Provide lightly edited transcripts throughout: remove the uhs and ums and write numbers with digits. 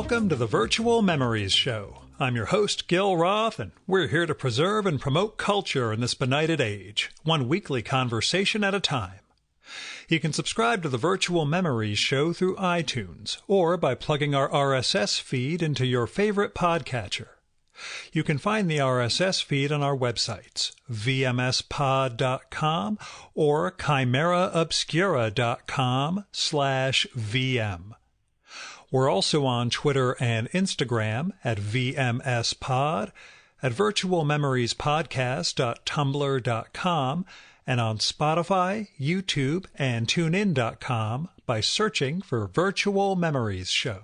Welcome to the Virtual Memories Show. I'm your host, Gil Roth, and we're here to preserve and promote culture in this benighted age, one weekly conversation at a time. You can subscribe to the Virtual Memories Show through iTunes or by plugging our RSS feed into your favorite podcatcher. You can find the RSS feed on our websites, vmspod.com or chimeraobscura.com/vm. We're also on Twitter and Instagram at vmspod, at virtualmemoriespodcast.tumblr.com, and on Spotify, YouTube, and TuneIn.com by searching for Virtual Memories Show.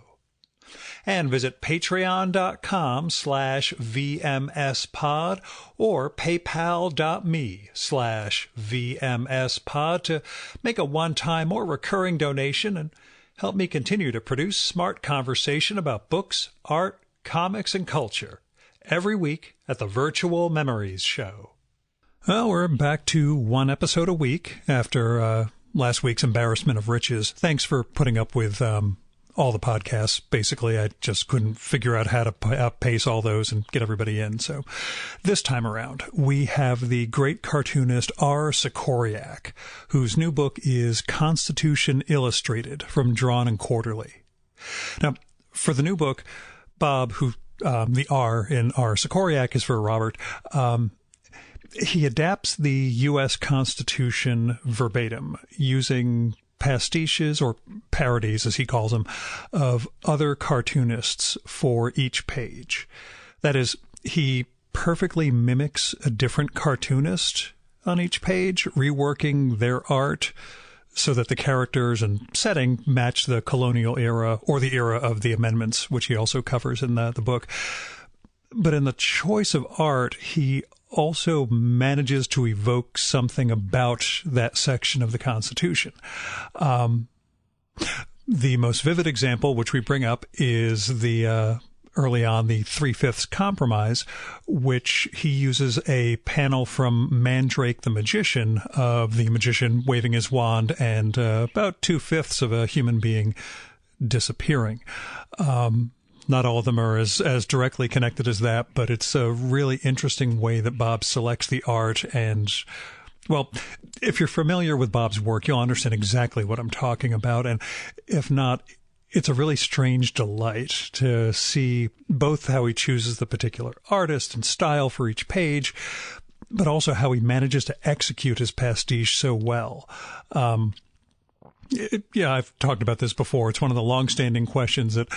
And visit patreon.com/vmspod or paypal.me/vmspod to make a one-time or recurring donation and help me continue to produce smart conversation about books, art, comics, and culture every week at the Virtual Memories Show. Well, we're back to one episode a week after last week's embarrassment of riches. Thanks for putting up with all the podcasts. Basically, I just couldn't figure out how to pace all those and get everybody in. So this time around, we have the great cartoonist R. Sikoryak, whose new book is Constitution Illustrated from Drawn and Quarterly. Now, for the new book, Bob, who the R in R. Sikoryak is for Robert, he adapts the U.S. Constitution verbatim using pastiches, or parodies as he calls them, of other cartoonists for each page. That is, he perfectly mimics a different cartoonist on each page, reworking their art so that the characters and setting match the colonial era or the era of the amendments, which he also covers in the book. But in the choice of art, he also manages to evoke something about that section of the Constitution. The most vivid example, which we bring up, is the early on, the 3/5 compromise, which he uses a panel from Mandrake the Magician, of the magician waving his wand and about 2/5 of a human being disappearing. Not all of them are as directly connected as that, but it's a really interesting way that Bob selects the art. And, well, if you're familiar with Bob's work, you'll understand exactly what I'm talking about. And if not, it's a really strange delight to see both how he chooses the particular artist and style for each page, but also how he manages to execute his pastiche so well. Yeah, I've talked about this before. It's one of the long-standing questions that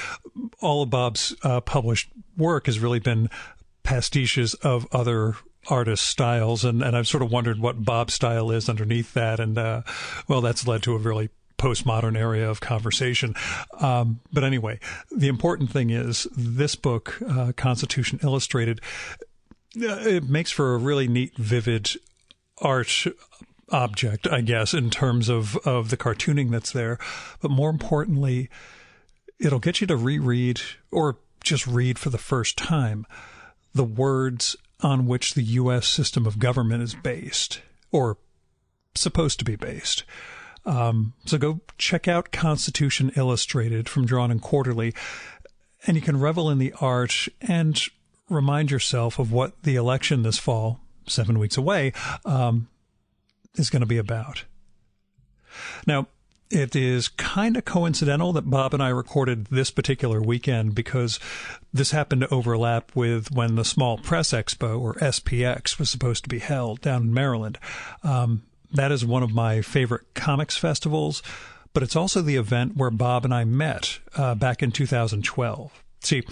all of Bob's published work has really been pastiches of other artists' styles, and I've sort of wondered what Bob's style is underneath that, and, well, that's led to a really postmodern area of conversation. But anyway, the important thing is this book, Constitution Illustrated, it makes for a really neat, vivid art object, I guess, in terms of the cartooning that's there. But more importantly, it'll get you to reread or just read for the first time the words on which the U.S. system of government is based, or supposed to be based. So go check out Constitution Illustrated from Drawn and Quarterly, and you can revel in the art and remind yourself of what the election this fall, 7 weeks away, is going to be about. Now, it is kind of coincidental that Bob and I recorded this particular weekend because this happened to overlap with when the Small Press Expo, or SPX, was supposed to be held down in Maryland. That is one of my favorite comics festivals, but it's also the event where Bob and I met back in 2012. See,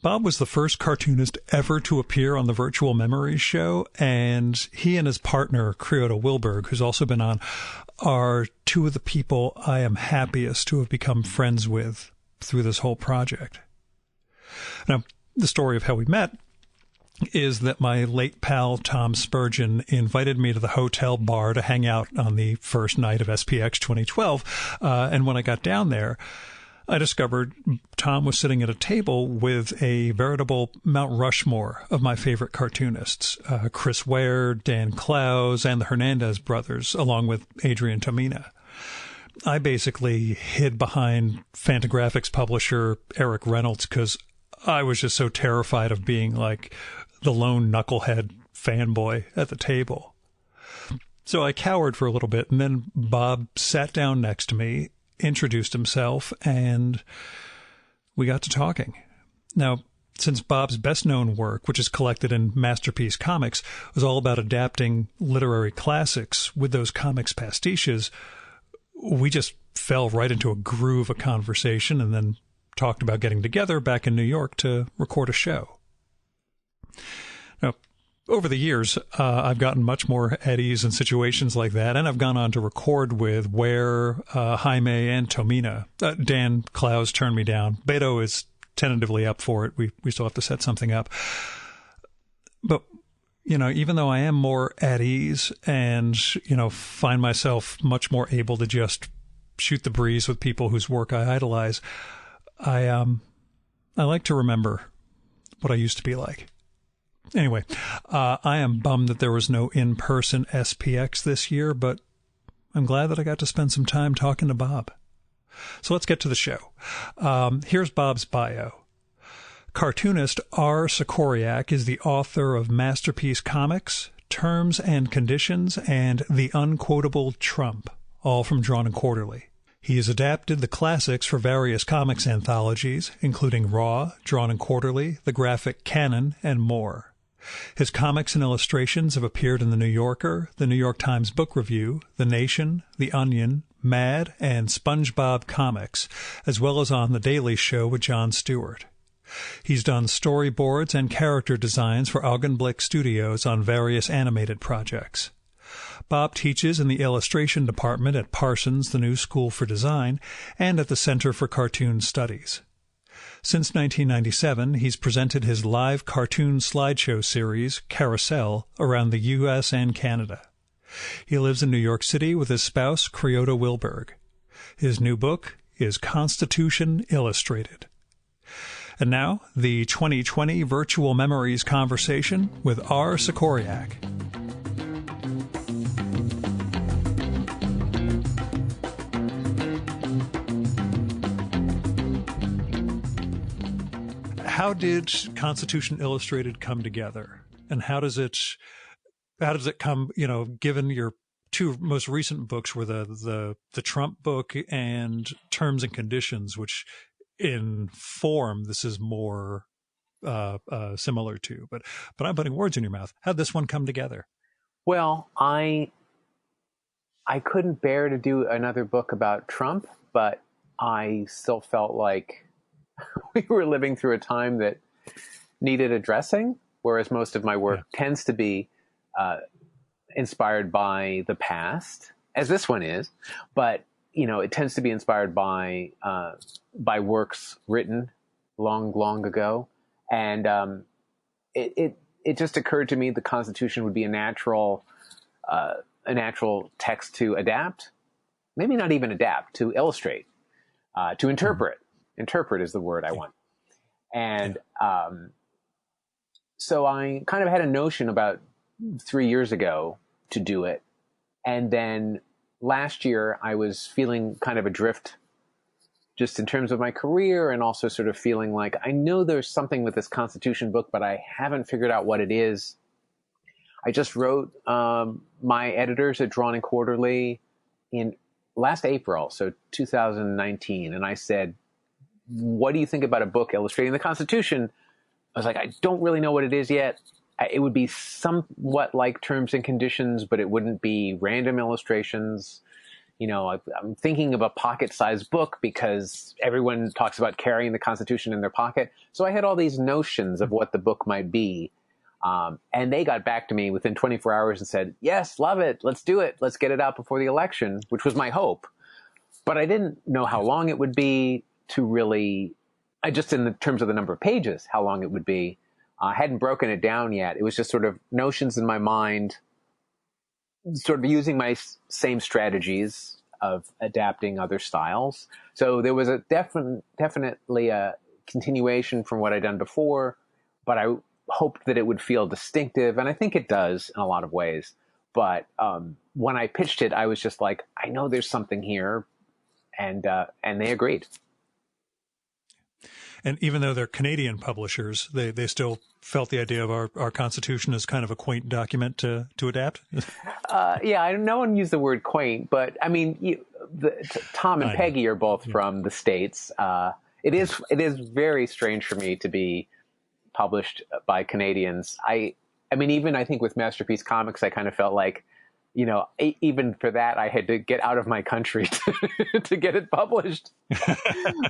Bob was the first cartoonist ever to appear on the Virtual Memories Show, and he and his partner, Creota Wilberg, who's also been on, are two of the people I am happiest to have become friends with through this whole project. Now, the story of how we met is that my late pal Tom Spurgeon invited me to the hotel bar to hang out on the first night of SPX 2012, and when I got down there, I discovered Tom was sitting at a table with a veritable Mount Rushmore of my favorite cartoonists, Chris Ware, Dan Clowes, and the Hernandez brothers, along with Adrian Tomina. I basically hid behind Fantagraphics publisher Eric Reynolds because I was just so terrified of being like the lone knucklehead fanboy at the table. So I cowered for a little bit, and then Bob sat down next to me, introduced himself, and we got to talking. Now, since Bob's best-known work, which is collected in Masterpiece Comics, was all about adapting literary classics with those comics pastiches, we just fell right into a groove of conversation and then talked about getting together back in New York to record a show. Now, over the years, I've gotten much more at ease in situations like that, and I've gone on to record with Ware, Jaime, and Tomina. Dan Clowes turned me down. Beto is tentatively up for it. We still have to set something up. But, even though I am more at ease and, find myself much more able to just shoot the breeze with people whose work I idolize, I like to remember what I used to be like. Anyway, I am bummed that there was no in-person SPX this year, but I'm glad that I got to spend some time talking to Bob. So let's get to the show. Here's Bob's bio. Cartoonist R. Sikoryak is the author of Masterpiece Comics, Terms and Conditions, and The Unquotable Trump, all from Drawn and Quarterly. He has adapted the classics for various comics anthologies, including Raw, Drawn and Quarterly, The Graphic Canon, and more. His comics and illustrations have appeared in The New Yorker, The New York Times Book Review, The Nation, The Onion, Mad, and SpongeBob Comics, as well as on The Daily Show with Jon Stewart. He's done storyboards and character designs for Augenblick Studios on various animated projects. Bob teaches in the illustration department at Parsons, the New School for Design, and at the Center for Cartoon Studies. Since 1997, he's presented his live cartoon slideshow series, Carousel, around the U.S. and Canada. He lives in New York City with his spouse, Creota Wilberg. His new book is Constitution Illustrated. And now, the 2020 Virtual Memories conversation with R. Sikoryak. How did Constitution Illustrated come together, and how does it come? Given your two most recent books were the Trump book and Terms and Conditions, which in form this is more similar to, but I'm putting words in your mouth. How'd this one come together? Well, I couldn't bear to do another book about Trump, but I still felt like we were living through a time that needed addressing, whereas most of my work tends to be inspired by the past, as this one is, but it tends to be inspired by works written long ago, and it just occurred to me the Constitution would be a natural text to adapt, maybe not even adapt, to illustrate, to interpret. Interpret is the word I want. And so I kind of had a notion about 3 years ago to do it. And then last year I was feeling kind of adrift just in terms of my career, and also sort of feeling like I know there's something with this Constitution book, but I haven't figured out what it is. I just wrote my editors at Drawn and Quarterly in last April, so 2019. And I said, what do you think about a book illustrating the Constitution? I was like, I don't really know what it is yet. It would be somewhat like Terms and Conditions, but it wouldn't be random illustrations. I'm thinking of a pocket-sized book because everyone talks about carrying the Constitution in their pocket. So I had all these notions of what the book might be. And they got back to me within 24 hours and said, yes, love it. Let's do it. Let's get it out before the election, which was my hope. But I didn't know how long it would be to really, just in the terms of the number of pages, how long it would be. I hadn't broken it down yet. It was just sort of notions in my mind, sort of using my same strategies of adapting other styles. So there was definitely a continuation from what I'd done before, but I hoped that it would feel distinctive, and I think it does in a lot of ways. But when I pitched it, I was just like, I know there's something here, and they agreed. And even though they're Canadian publishers, they still felt the idea of our Constitution as kind of a quaint document to adapt. Yeah, no one used the word quaint, but I mean, Tom and Peggy are both from the States. It is very strange for me to be published by Canadians. I mean, even I think with Masterpiece Comics, I kind of felt like, even for that, I had to get out of my country to get it published.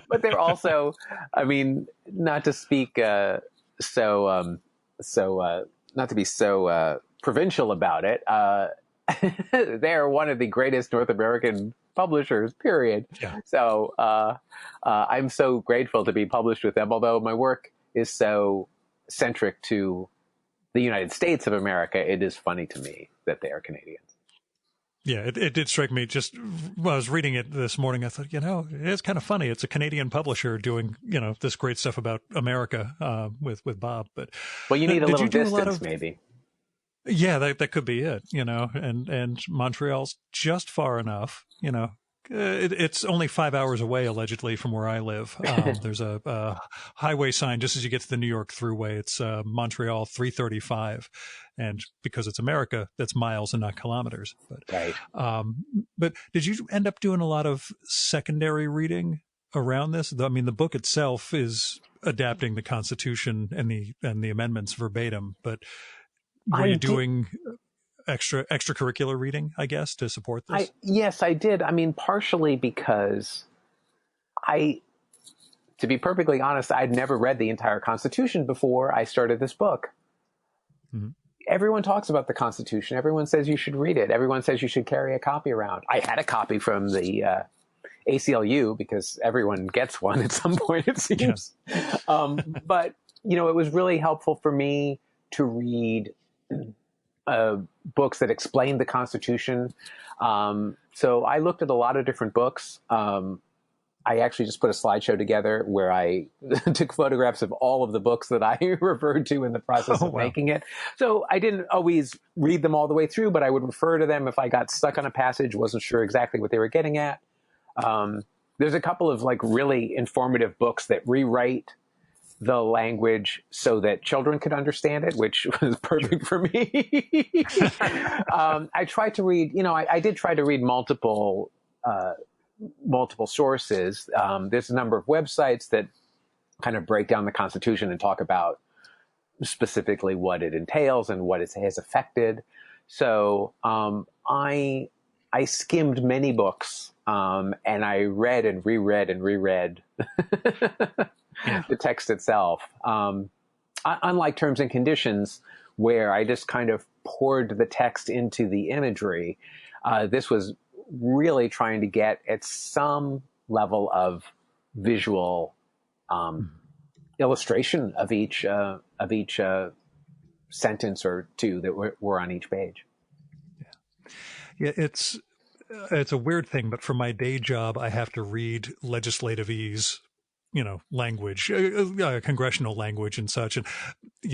But they're also, I mean, not to speak not to be so provincial about it. They're one of the greatest North American publishers, period. Yeah. So I'm so grateful to be published with them, although my work is so centric to the United States of America. It is funny to me that they are Canadians. Yeah, it did strike me just when I was reading it this morning. I thought, it's kind of funny. It's a Canadian publisher doing, this great stuff about America with Bob. But well, you need a little distance, maybe. Yeah, that could be it. And Montreal's just far enough. It's only 5 hours away, allegedly, from where I live. There's a highway sign just as you get to the New York Thruway. It's Montreal 335. And because it's America, that's miles and not kilometers. But, right. But did you end up doing a lot of secondary reading around this? I mean, the book itself is adapting the Constitution and the amendments verbatim. But were you doing extracurricular reading, I guess, to support this? Yes, I did. I mean, partially because to be perfectly honest, I'd never read the entire Constitution before I started this book. Mm-hmm. Everyone talks about the Constitution. Everyone says you should read it. Everyone says you should carry a copy around. I had a copy from the ACLU because everyone gets one at some point, it seems. Yeah. But, it was really helpful for me to read books that explained the Constitution. So I looked at a lot of different books. I actually just put a slideshow together where I took photographs of all of the books that I referred to in the process of making it. So I didn't always read them all the way through, but I would refer to them if I got stuck on a passage, wasn't sure exactly what they were getting at. There's a couple of really informative books that rewrite the language so that children could understand it, which was perfect for me. I tried to read, I did try to read multiple sources. There's a number of websites that kind of break down the Constitution and talk about specifically what it entails and what it has affected. So I skimmed many books and I read and reread the text itself. Unlike Terms and Conditions, where I just kind of poured the text into the imagery, this was really trying to get at some level of visual illustration of each sentence or two that were on each page. Yeah, it's a weird thing, but for my day job, I have to read legislativese, language, congressional language and such. And,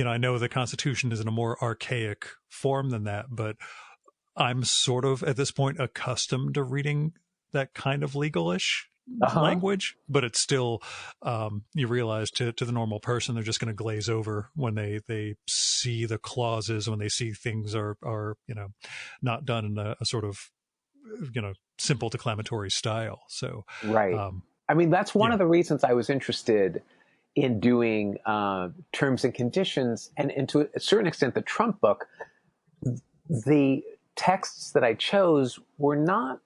I know the Constitution is in a more archaic form than that, but I'm sort of at this point accustomed to reading that kind of legalish language, but it's still, you realize to the normal person, they're just going to glaze over when they see the clauses, when they see things are not done in a sort of, simple declamatory style. So, right. I mean, that's one of the reasons I was interested in doing Terms and Conditions, and to a certain extent, the Trump book. The texts that I chose were not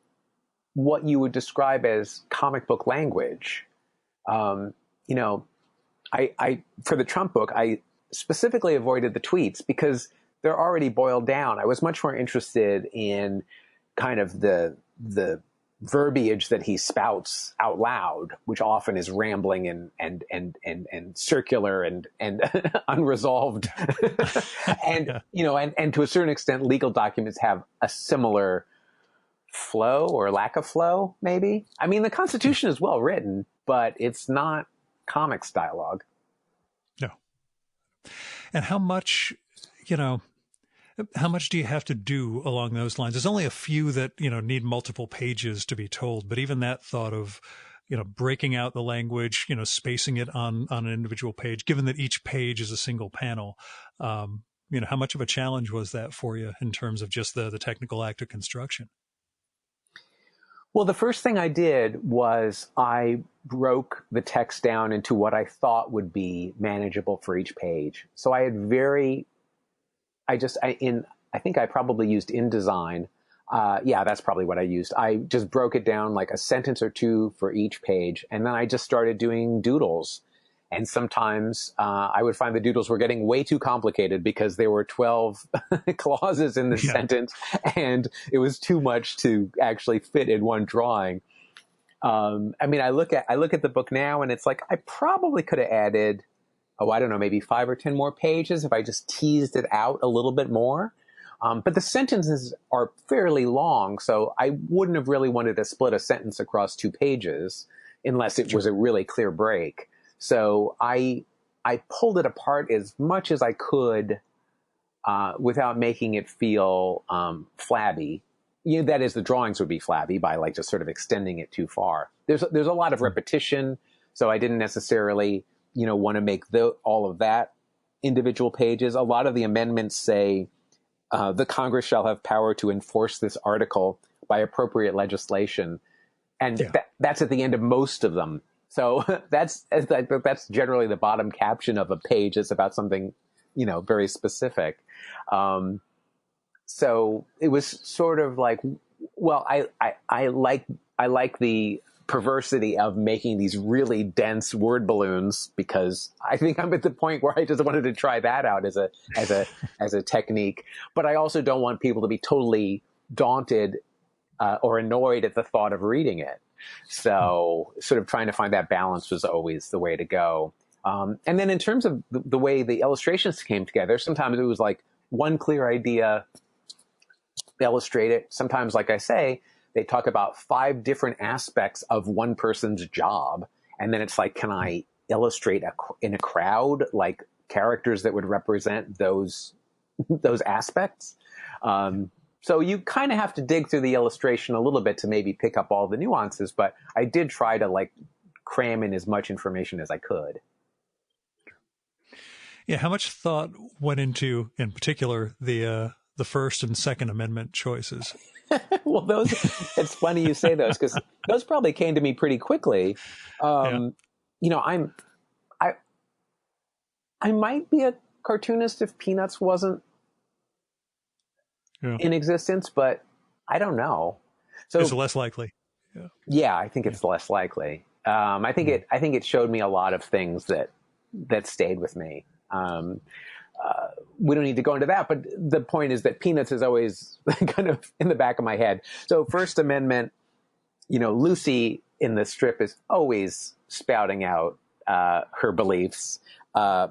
what you would describe as comic book language. I for the Trump book, I specifically avoided the tweets because they're already boiled down. I was much more interested in kind of the verbiage that he spouts out loud, which often is rambling and circular and unresolved. And, and to a certain extent, legal documents have a similar flow or lack of flow, maybe. I mean, the Constitution is well written, but it's not comics dialogue. No. And how much, How much do you have to do along those lines? There's only a few that, need multiple pages to be told, but even that thought of, breaking out the language, spacing it on an individual page, given that each page is a single panel, how much of a challenge was that for you in terms of just the technical act of construction? Well, the first thing I did was I broke the text down into what I thought would be manageable for each page. So I had I think I probably used InDesign. Yeah, that's probably what I used. I just broke it down like a sentence or two for each page. And then I just started doing doodles. And sometimes I would find the doodles were getting way too complicated because there were 12 clauses in the sentence, and it was too much to actually fit in one drawing. I mean, I look at the book now, and it's like I probably could have added, I don't know, maybe 5 or 10 more pages if I just teased it out a little bit more. But the sentences are fairly long, so I wouldn't have really wanted to split a sentence across 2 pages unless it was a really clear break. So I pulled it apart as much as I could without making it feel flabby. That is, the drawings would be flabby by like just sort of extending it too far. There's a lot of repetition, so I didn't necessarily want to make all of that individual pages. A lot of the amendments say the Congress shall have power to enforce this article by appropriate legislation, and that's at the end of most of them. So that's generally the bottom caption of a page. It's about something, very specific. So it was sort of like, well, I like the perversity of making these really dense word balloons, because I think I'm at the point where I just wanted to try that out as a technique. But I also don't want people to be totally daunted or annoyed at the thought of reading it. So sort of trying to find that balance was always the way to go. And then in terms of the way the illustrations came together, sometimes it was like one clear idea, illustrate it. Sometimes, like I say, they talk about 5 different aspects of one person's job. And then it's like, can I illustrate in a crowd, like characters that would represent those aspects? So you kind of have to dig through the illustration a little bit to maybe pick up all the nuances, but I did try to like cram in as much information as I could. Yeah, how much thought went into, in particular, the First and Second Amendment choices? Well, it's funny you say those, because those probably came to me pretty quickly. I might be a cartoonist if Peanuts wasn't in existence, but I don't know. So it's less likely. Yeah, I think it's less likely. I think it showed me a lot of things that stayed with me. We don't need to go into that, but the point is that Peanuts is always kind of in the back of my head. So First Amendment, Lucy in the strip is always spouting out her beliefs. A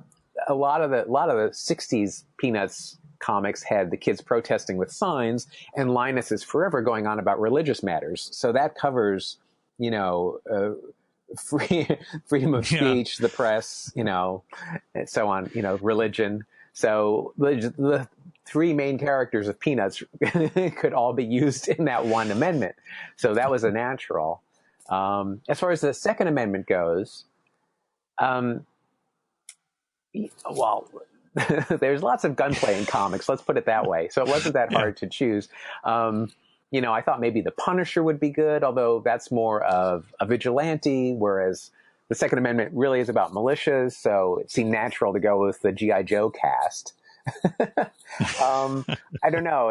lot of the 60s Peanuts comics had the kids protesting with signs, and Linus is forever going on about religious matters. So that covers, freedom of speech, the press, and so on, religion. So the 3 main characters of Peanuts could all be used in that one amendment. So that was a natural. As far as the Second Amendment goes, well, there's lots of gunplay in comics, let's put it that way. So it wasn't that hard to choose. I thought maybe the Punisher would be good, although that's more of a vigilante, whereas the Second Amendment really is about militias. So it seemed natural to go with the G.I. Joe cast. I don't know.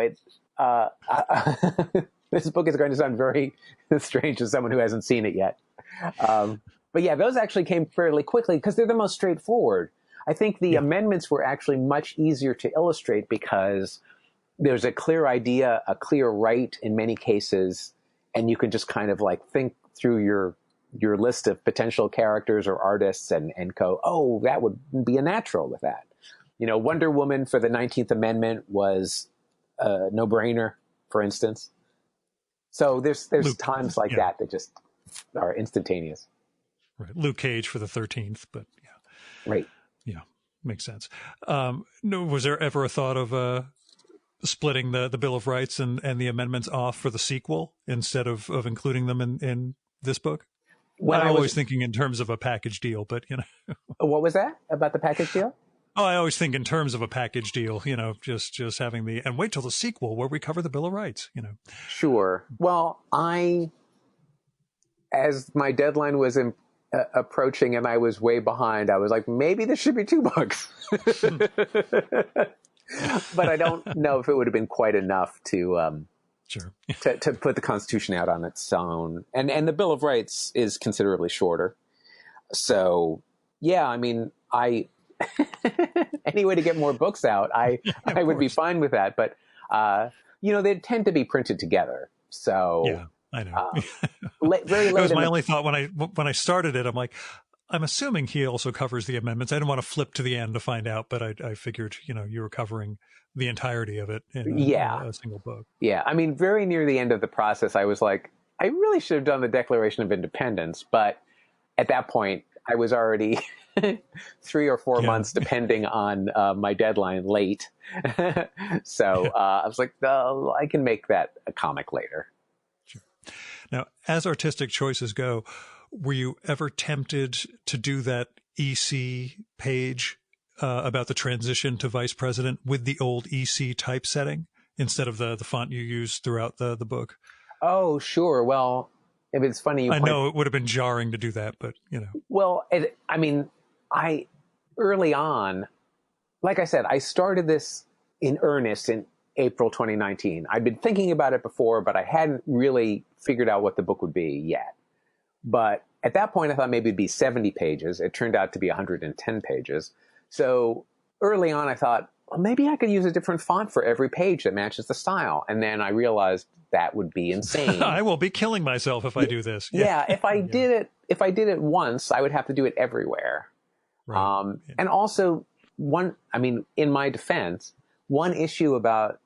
This book is going to sound very strange to someone who hasn't seen it yet. But yeah, those actually came fairly quickly because they're the most straightforward. I think the amendments were actually much easier to illustrate because there's a clear idea, a clear right in many cases, and you can just kind of like think through your list of potential characters or artists and go, oh, that would be a natural with that. Wonder Woman for the 19th Amendment was a no-brainer, for instance. So there's times like that just are instantaneous. Right. Luke Cage for the 13th, but yeah. Right. Yeah, makes sense. No, was there ever a thought of splitting the Bill of Rights and the amendments off for the sequel instead of including them in this book? When I'm I always was, thinking in terms of a package deal, but what was that about the package deal? oh, I always think in terms of a package deal, just having and wait till the sequel where we cover the Bill of Rights. Sure. Well, as my deadline was approaching and I was way behind, I was like, maybe this should be 2 books. But I don't know if it would have been quite enough to Sure. to put the Constitution out on its own. And the Bill of Rights is considerably shorter. So, yeah, I mean, any way to get more books out, I would be fine with that. But, they tend to be printed together. So, yeah, I know. Very late. That was my only thought when I started it. I'm like, I'm assuming he also covers the amendments. I didn't want to flip to the end to find out, but I figured, you were covering the entirety of it in a single book. Yeah. I mean, very near the end of the process, I was like, I really should have done the Declaration of Independence. But at that point, I was already 3 or 4 months, depending on my deadline, late. So I was like, oh, I can make that a comic later. Sure. Now, as artistic choices go, were you ever tempted to do that EC page about the transition to vice president with the old EC typesetting instead of the font you used throughout the book? Oh, sure. Well, if it's funny, I know it would have been jarring to do that, but Well, early on, like I said, I started this in earnest in April 2019. I'd been thinking about it before, but I hadn't really figured out what the book would be yet. But at that point, I thought maybe it'd be 70 pages. It turned out to be 110 pages. So early on, I thought, well, maybe I could use a different font for every page that matches the style. And then I realized that would be insane. I will be killing myself if I do this. Yeah, if I did it once, I would have to do it everywhere. Right. And also, in my defense, one issue about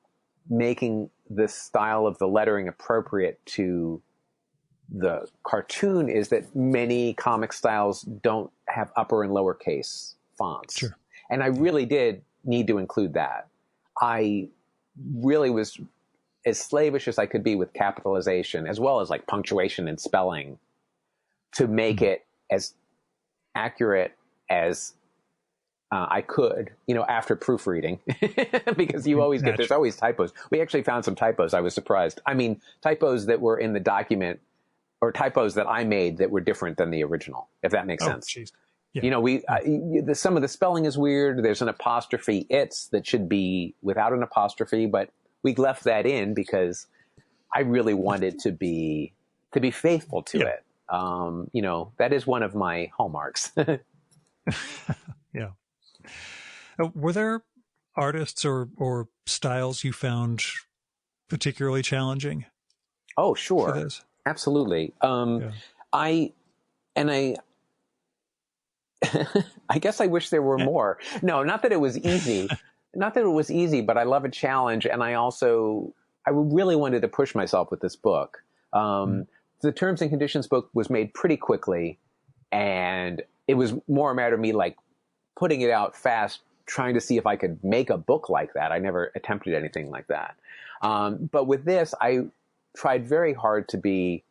making the style of the lettering appropriate to the cartoon is that many comic styles don't have upper and lowercase fonts. Sure. And I really did need to include that. I really was as slavish as I could be with capitalization, as well as like punctuation and spelling, to make it as accurate as I could, after proofreading, because there's always typos. We actually found some typos. I was surprised. I mean, typos that were in the document or typos that I made that were different than the original, if that makes sense. Geez. Yeah. Some of the spelling is weird. There's an apostrophe "it's" that should be without an apostrophe, but we left that in because I really wanted to be faithful to it. That is one of my hallmarks. Yeah. Were there artists or styles you found particularly challenging? Oh, sure. For this? Absolutely. I guess I wish there were more. No, not that it was easy. But I love a challenge. And I really wanted to push myself with this book. The Terms and Conditions book was made pretty quickly, and it was more a matter of me like putting it out fast, trying to see if I could make a book like that. I never attempted anything like that. But with this, I tried very hard to be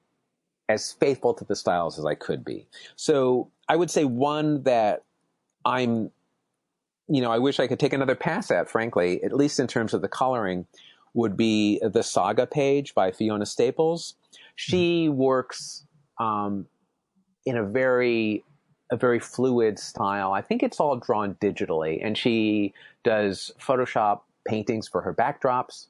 as faithful to the styles as I could be. So I would say one that I wish I could take another pass at, frankly, at least in terms of the coloring, would be the Saga page by Fiona Staples. She works in a very fluid style. I think it's all drawn digitally, and she does Photoshop paintings for her backdrops,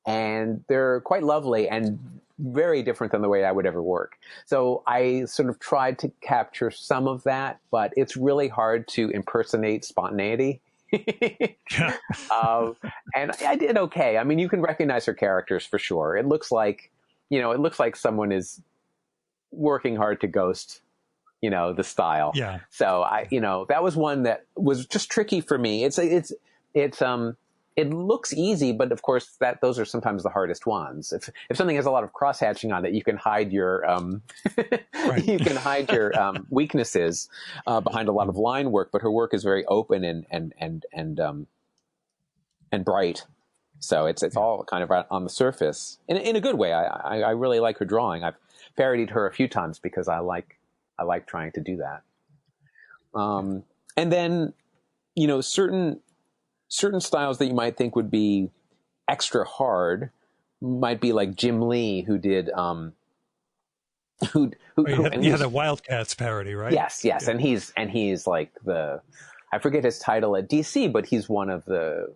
and they're quite lovely and very different than the way I would ever work. So I sort of tried to capture some of that, but it's really hard to impersonate spontaneity. And I did okay. I mean, you can recognize her characters for sure. It looks like someone is working hard to ghost, the style. Yeah. So that was one that was just tricky for me. It looks easy, but of course those are sometimes the hardest ones. If something has a lot of cross hatching on it, you can hide your weaknesses behind a lot of line work. But her work is very open and bright. So it's all kind of on the surface in a good way. I really like her drawing. I've parodied her a few times because I like trying to do that. And then, certain styles that you might think would be extra hard might be like Jim Lee, who did, the Wildcats parody, right? Yes. Yeah. And he's like I forget his title at DC, but he's one of the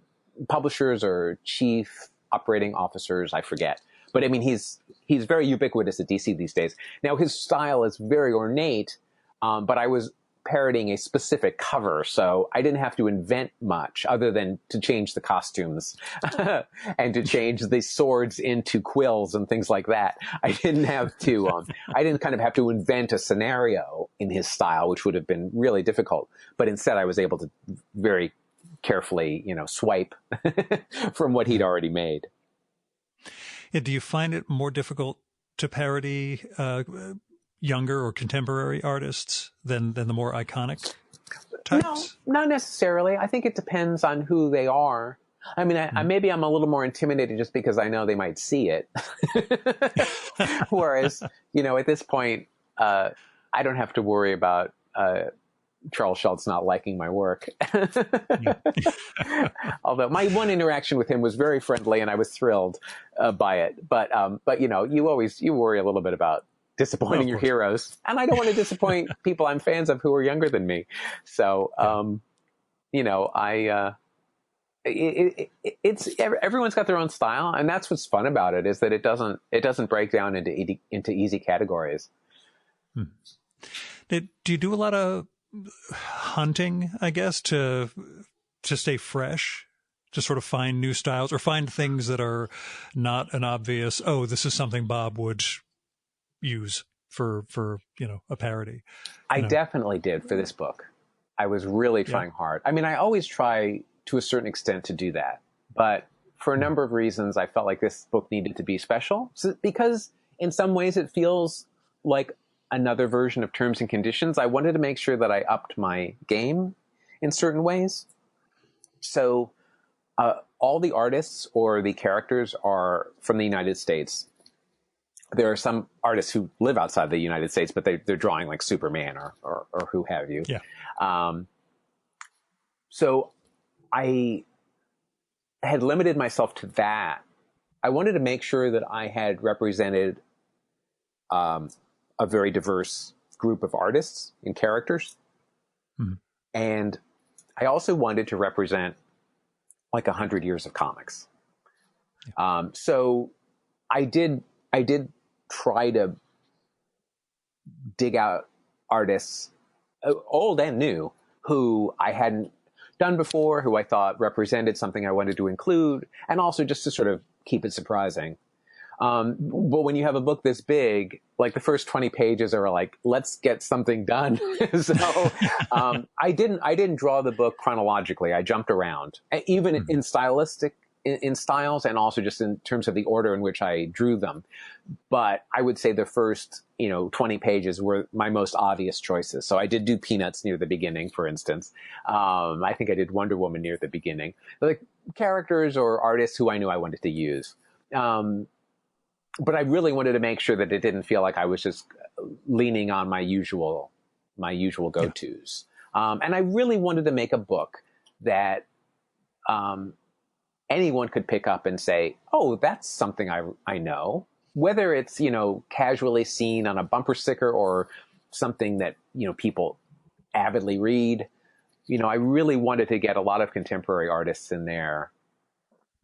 publishers or chief operating officers. I forget. But I mean, he's very ubiquitous at DC these days. Now his style is very ornate, but I was parodying a specific cover, so I didn't have to invent much other than to change the costumes and to change the swords into quills and things like that. I didn't have to, I didn't kind of have to invent a scenario in his style, which would have been really difficult. But instead I was able to very carefully, swipe from what he'd already made. Yeah, do you find it more difficult to parody younger or contemporary artists than the more iconic types? No, not necessarily. I think it depends on who they are. I mean, maybe I'm a little more intimidated just because I know they might see it. Whereas, at this point, I don't have to worry about Charles Schultz not liking my work. Although my one interaction with him was very friendly and I was thrilled by it. But you worry a little bit about disappointing your heroes, and I don't want to disappoint people I'm fans of who are younger than me. So, it's everyone's got their own style, and that's what's fun about it, is that it doesn't break down into easy categories. Do you do a lot of hunting, I guess, to stay fresh, to sort of find new styles or find things that are not an obvious, oh, this is something Bob would use for a parody? I definitely did for this book. I was really trying hard. I mean, I always try to a certain extent to do that, but for a number of reasons, I felt like this book needed to be special, because in some ways it feels like another version of Terms and Conditions. I wanted to make sure that I upped my game in certain ways. So all the artists or the characters are from the United States. There are some artists who live outside the United States, but they're drawing like Superman or who have you. Yeah. So I had limited myself to that. I wanted to make sure that I had represented a very diverse group of artists and characters. Mm-hmm. And I also wanted to represent like 100 years of comics. Yeah. So I did try to dig out artists, old and new, who I hadn't done before, who I thought represented something I wanted to include, and also just to sort of keep it surprising. But when you have a book this big, like the first 20 pages are like, let's get something done. So I didn't draw the book chronologically. I jumped around, even in styles, and also just in terms of the order in which I drew them. But I would say the first, 20 pages were my most obvious choices. So I did do Peanuts near the beginning, for instance. I think I did Wonder Woman near the beginning. Like characters or artists who I knew I wanted to use. But I really wanted to make sure that it didn't feel like I was just leaning on my usual go-tos. And I really wanted to make a book that anyone could pick up and say, oh, that's something I know. Whether it's, casually seen on a bumper sticker or something that, people avidly read. I really wanted to get a lot of contemporary artists in there.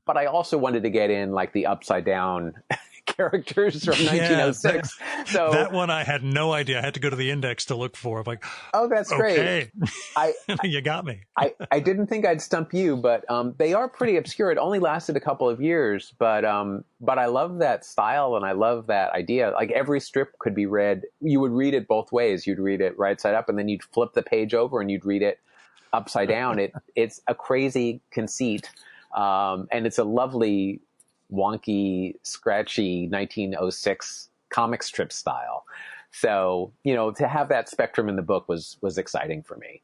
But I also wanted to get in like the upside down characters from 1906. So that one I had no idea. I had to go to the index to look for. I'm like, oh, that's great. You got me. I didn't think I'd stump you, but they are pretty obscure. It only lasted a couple of years, but I love that style and I love that idea. Like every strip could be read. You would read it both ways. You'd read it right side up, and then you'd flip the page over and you'd read it upside down. It's a crazy conceit, and it's a lovely, wonky, scratchy 1906 comic strip style. So, to have that spectrum in the book was exciting for me.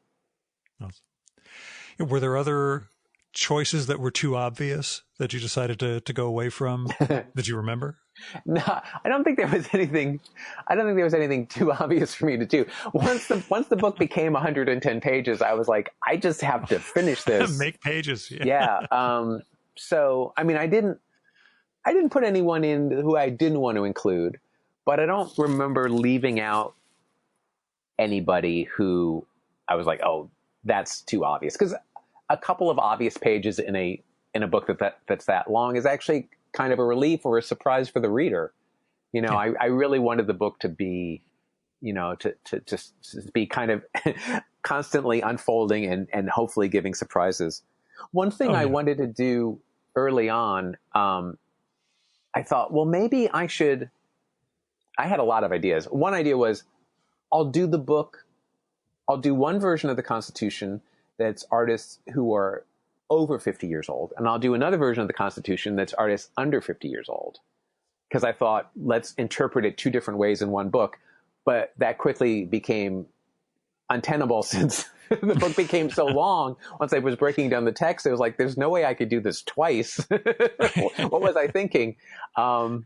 Were there other choices that were too obvious that you decided to go away from that you remember? No, I don't think there was anything. I don't think there was anything too obvious for me to do. Once the book became 110 pages, I was like, I just have to finish this. Make pages. Yeah. So, I mean, I didn't put anyone in who I didn't want to include, but I don't remember leaving out anybody who I was like, oh, that's too obvious. Because a couple of obvious pages in a book that's that long is actually kind of a relief or a surprise for the reader. You know, Yeah. I really wanted the book to be, you know, to be kind of constantly unfolding and hopefully giving surprises. One thing I wanted to do early on, I thought, well, maybe I had a lot of ideas. One idea was, I'll do one version of the Constitution that's artists who are over 50 years old, and I'll do another version of the Constitution that's artists under 50 years old. Because I thought, let's interpret it two different ways in one book. But that quickly became untenable since the book became so long. Once I was breaking down the text, it was like, there's no way I could do this twice. What was I thinking? And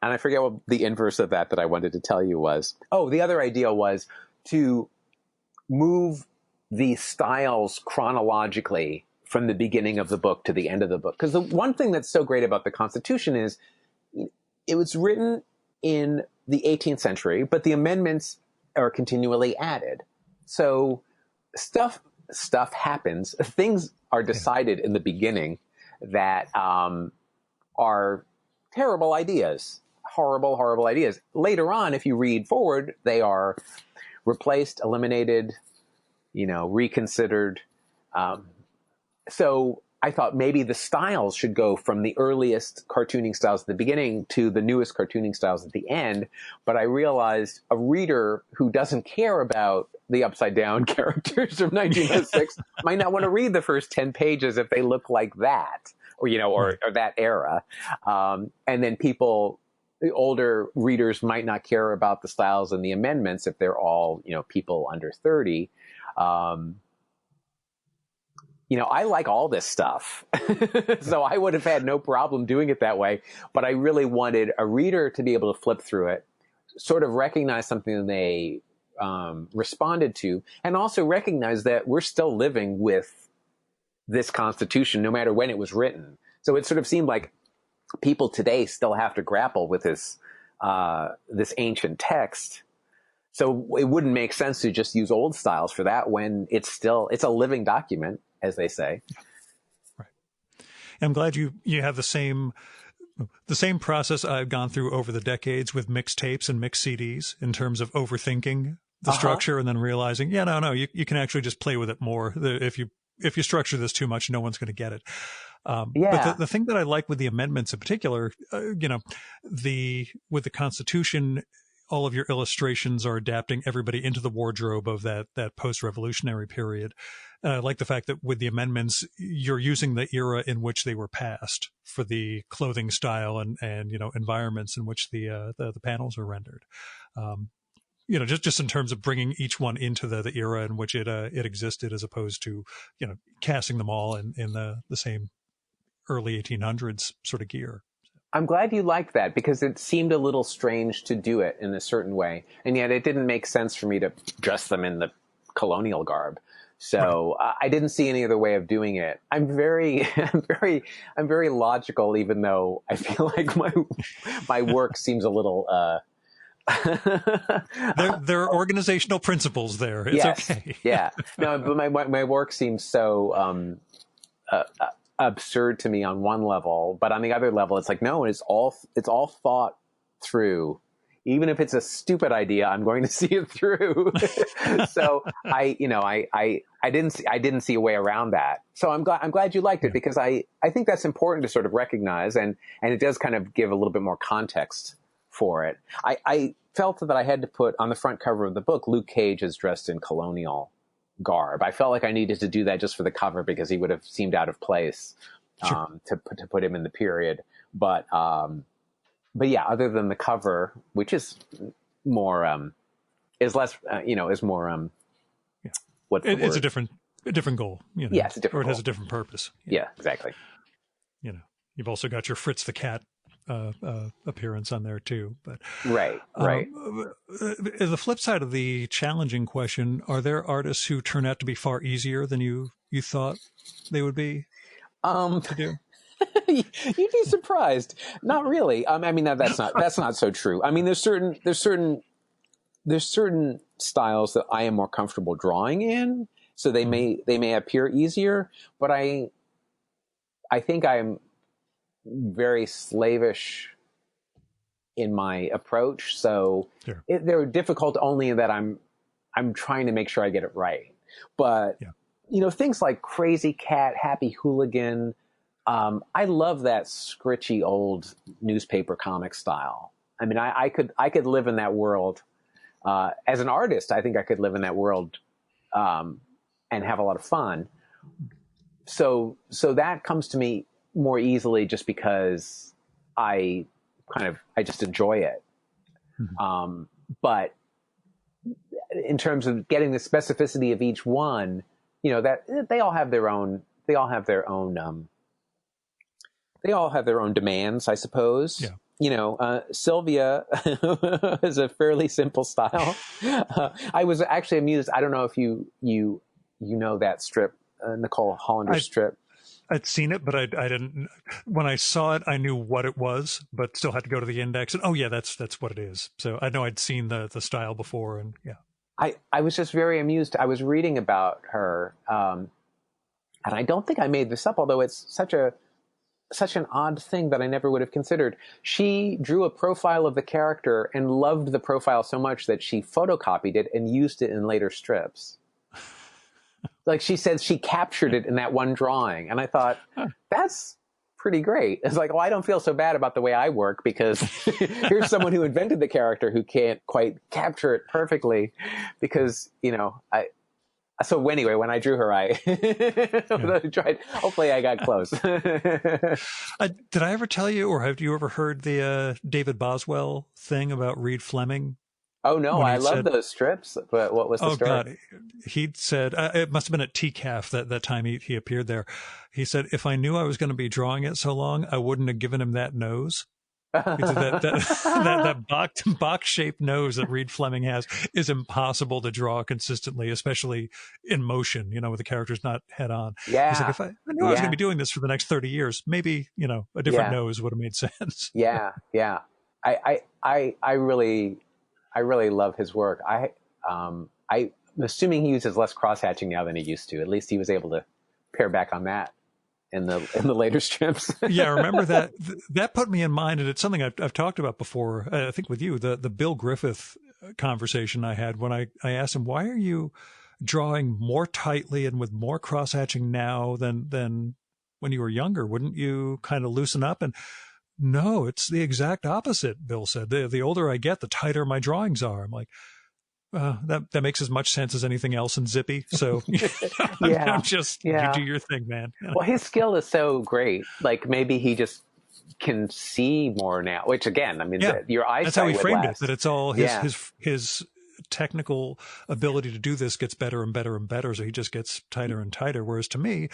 I forget what the inverse of that I wanted to tell you was. Oh, the other idea was to move the styles chronologically from the beginning of the book to the end of the book. Because the one thing that's so great about the Constitution is it was written in the 18th century, but the amendments are continually added. So stuff happens. Things are decided in the beginning that are terrible ideas, horrible ideas. Later on, if you read forward, they are replaced, eliminated, reconsidered. So I thought maybe the styles should go from the earliest cartooning styles at the beginning to the newest cartooning styles at the end. But I realized a reader who doesn't care about the upside down characters from 1906 might not want to read the first 10 pages if they look like that, or that era. And then the older readers might not care about the styles and the amendments if they're all, people under 30. I like all this stuff. So I would have had no problem doing it that way. But I really wanted a reader to be able to flip through it, sort of recognize something that they responded to, and also recognize that we're still living with this Constitution no matter when it was written. So it sort of seemed like people today still have to grapple with this ancient text. So it wouldn't make sense to just use old styles for that when it's a living document, as they say. Right. I'm glad you have the same process I've gone through over the decades with mixed tapes and mixed CDs in terms of overthinking the structure and then realizing, you can actually just play with it more. If you structure this too much, no one's going to get it. But the thing that I like with the amendments in particular, with the Constitution, all of your illustrations are adapting everybody into the wardrobe of that post-revolutionary period. I like the fact that with the amendments, you're using the era in which they were passed for the clothing style and environments in which the panels are rendered. Just in terms of bringing each one into the era in which it existed, as opposed to casting them all in the same early 1800s sort of gear. I'm glad you liked that, because it seemed a little strange to do it in a certain way, and yet it didn't make sense for me to dress them in the colonial garb. So I didn't see any other way of doing it. I'm very logical, even though I feel like my work seems a little. There are organizational principles there. It's okay. Yeah. No, but my work seems so absurd to me on one level, but on the other level, it's like, no, it's all thought through. Even if it's a stupid idea, I'm going to see it through. So I didn't see a way around that. So I'm glad you liked it, because I think that's important to sort of recognize, and it does kind of give a little bit more context for it. I felt that I had to put on the front cover of the book, Luke Cage is dressed in colonial garb. I felt like I needed to do that just for the cover, because he would have seemed out of place to put him in the period. But yeah, other than the cover, which is more is less, is more what's the word? It's a different a different goal, you know, Yeah, it's a different or it has goal. a different purpose. Yeah, exactly. You know, you've also got your Fritz the Cat appearance on there too. But Right, right. the flip side of the challenging question: are there artists who turn out to be far easier than you thought they would be to do? You'd be surprised. Not really. I mean, that's not so true. I mean, there's certain styles that I am more comfortable drawing in, so they may appear easier. But I think I'm very slavish in my approach, so Sure. they're difficult only in that I'm trying to make sure I get it right. But you know, things like Crazy Cat, Happy Hooligan. I love that scritchy old newspaper comic style. I mean, I could live in that world. As an artist, I think I could live in that world and have a lot of fun. So that comes to me more easily just because I just enjoy it. Mm-hmm. But in terms of getting the specificity of each one, you know, that they all have their own demands, I suppose. Yeah. You know, Sylvia is a fairly simple style. I was actually amused. I don't know if you know that strip, Nicole Hollander's strip. I'd seen it, but I didn't. When I saw it, I knew what it was, but still had to go to the index. And oh yeah, that's what it is. So I know I'd seen the style before, and yeah. I was just very amused. I was reading about her, and I don't think I made this up, although it's such an odd thing that I never would have considered. She drew a profile of the character and loved the profile so much that she photocopied it and used it in later strips. Like she said, she captured it in that one drawing. And I thought, that's pretty great. It's like, well, I don't feel so bad about the way I work because here's someone who invented the character who can't quite capture it perfectly because, you know, so anyway, when I drew her, I tried. Hopefully, I got close. Did I ever tell you, or have you ever heard the David Boswell thing about Reed Fleming? Oh no, I love those strips. But what was the story? God, he'd said it must have been at TCAF that time he appeared there. He said, if I knew I was going to be drawing it so long, I wouldn't have given him that nose. that box-shaped nose that Reed Fleming has is impossible to draw consistently, especially in motion, you know, with the characters not head on. Yeah. He's like, if I knew I was going to be doing this for the next 30 years, maybe, you know, a different nose would have made sense. Yeah. Yeah. I really love his work. I'm assuming he uses less cross-hatching now than he used to. At least he was able to pare back on that in the later strips. Yeah, I remember that put me in mind, and it's something I've talked about before, I think with you, the Bill Griffith conversation I had when I asked him, why are you drawing more tightly and with more cross-hatching now than when you were younger? Wouldn't you kind of loosen up? And no, it's the exact opposite, Bill said. The older I get, the tighter my drawings are. I'm like, that makes as much sense as anything else in Zippy. So I'm just, you do your thing, man. Well, his skill is so great. Like maybe he just can see more now, which again, I mean, your eyesight. That's how he framed it, that it's all his technical ability to do this gets better and better and better. So he just gets tighter and tighter. Whereas to me,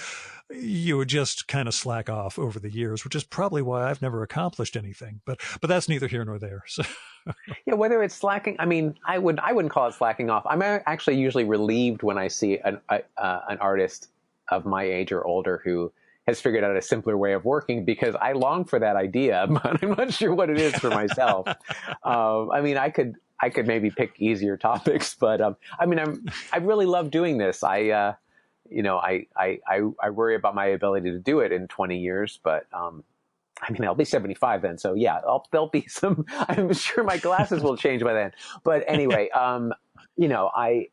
you would just kind of slack off over the years, which is probably why I've never accomplished anything, but that's neither here nor there. So yeah, whether it's slacking, I mean, I wouldn't call it slacking off. I'm actually usually relieved when I see an artist of my age or older who has figured out a simpler way of working, because I long for that idea, but I'm not sure what it is for myself. I mean, I could maybe pick easier topics, but I mean, I really love doing this. I worry about my ability to do it in 20 years, but I mean, I'll be 75 then, so yeah, there'll be some. I'm sure my glasses will change by then. But anyway, you know, I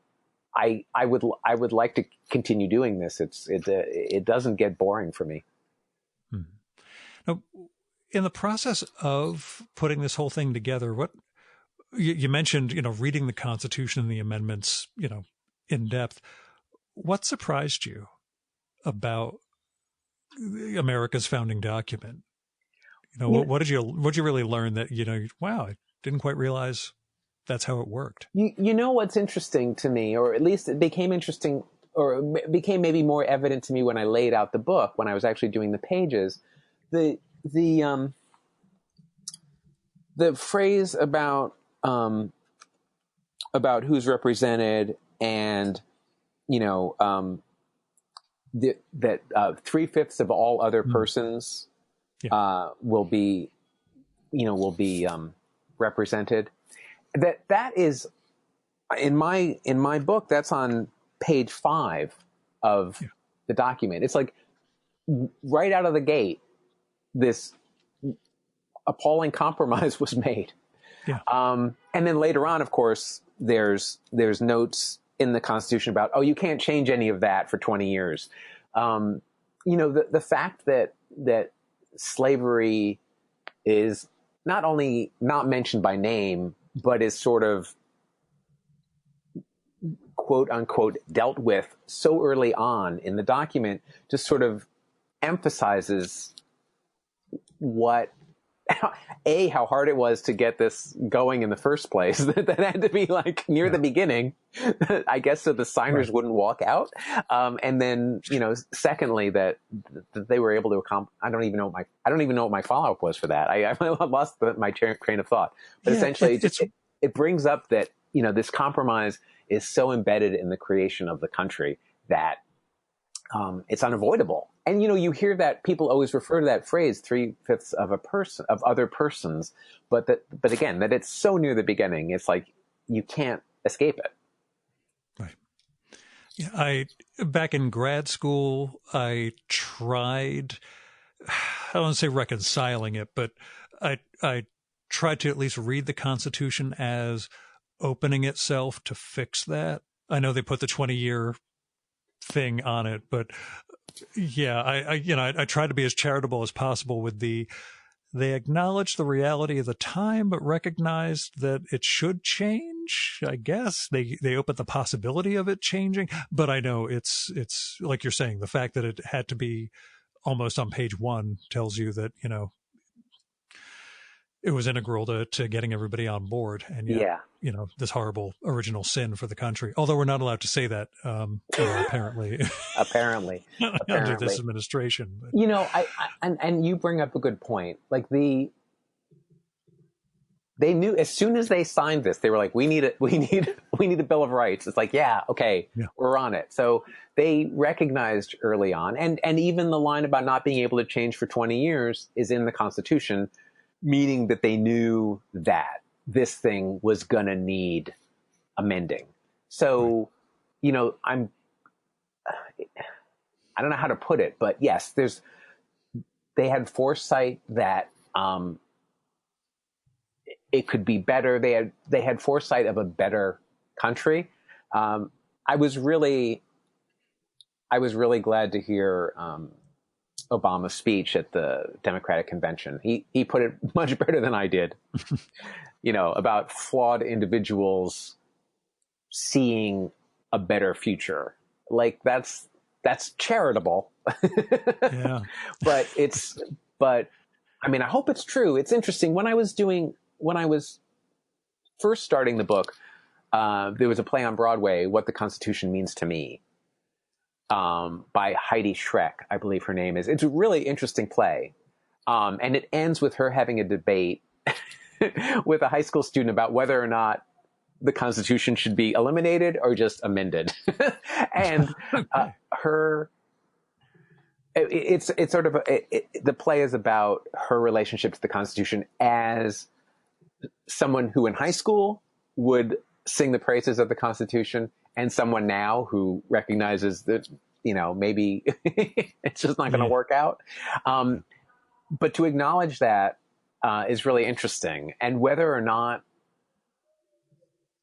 would like to continue doing this. It doesn't get boring for me. Now, in the process of putting this whole thing together, what you mentioned, you know, reading the Constitution and the amendments, you know, in depth. What surprised you about America's founding document? You know, what did you really learn that, you know, wow, I didn't quite realize that's how it worked? You know what's interesting to me, or at least it became interesting became maybe more evident to me when I laid out the book, when I was actually doing the pages, the phrase about who's represented, and that 3/5 of all other persons will be represented. That is in my book. That's on page 5 of the document. It's like right out of the gate, this appalling compromise was made. Yeah. And then later on, of course, there's notes in the Constitution about, you can't change any of that for 20 years. The fact that slavery is not only not mentioned by name, but is sort of quote unquote dealt with so early on in the document just sort of emphasizes how hard it was to get this going in the first place. That had to be like near the beginning, I guess, so the signers wouldn't walk out. And then, secondly, that they were able to accomplish. I don't even know what my follow up was for that. I lost my train of thought. But essentially, it brings up that this compromise is so embedded in the creation of the country that it's unavoidable. And you hear that people always refer to that phrase, 3/5 of other persons, but again, that it's so near the beginning, it's like you can't escape it. Right. Yeah, back in grad school, I tried, I don't want to say reconciling it, but I tried to at least read the Constitution as opening itself to fix that. I know they put the 20-year thing on it, but yeah, I try to be as charitable as possible with they acknowledge the reality of the time, but recognize that it should change. I guess they open the possibility of it changing, but I know it's like you're saying, the fact that it had to be almost on page 1 tells you that, it was integral to getting everybody on board. And this horrible original sin for the country. Although we're not allowed to say that, apparently. apparently. Under this administration. But. And you bring up a good point. Like they knew as soon as they signed this, they were like, we need a Bill of Rights. It's like, we're on it. So they recognized early on, and even the line about not being able to change for 20 years is in the Constitution, meaning that they knew that this thing was going to need amending. So, I don't know how to put it, but yes, they had foresight that it could be better. They had foresight of a better country. I was really glad to hear Obama's speech at the Democratic convention. He put it much better than I did, about flawed individuals seeing a better future. Like that's charitable. Yeah. But I mean, I hope it's true. It's interesting. When I was first starting the book, there was a play on Broadway, What the Constitution Means to Me, by Heidi Schreck, I believe her name is. It's a really interesting play. And it ends with her having a debate with a high school student about whether or not the Constitution should be eliminated or just amended. And it's sort of the play is about her relationship to the Constitution as someone who in high school would sing the praises of the Constitution, and someone now who recognizes that, maybe it's just not going to work out. But to acknowledge that is really interesting. And whether or not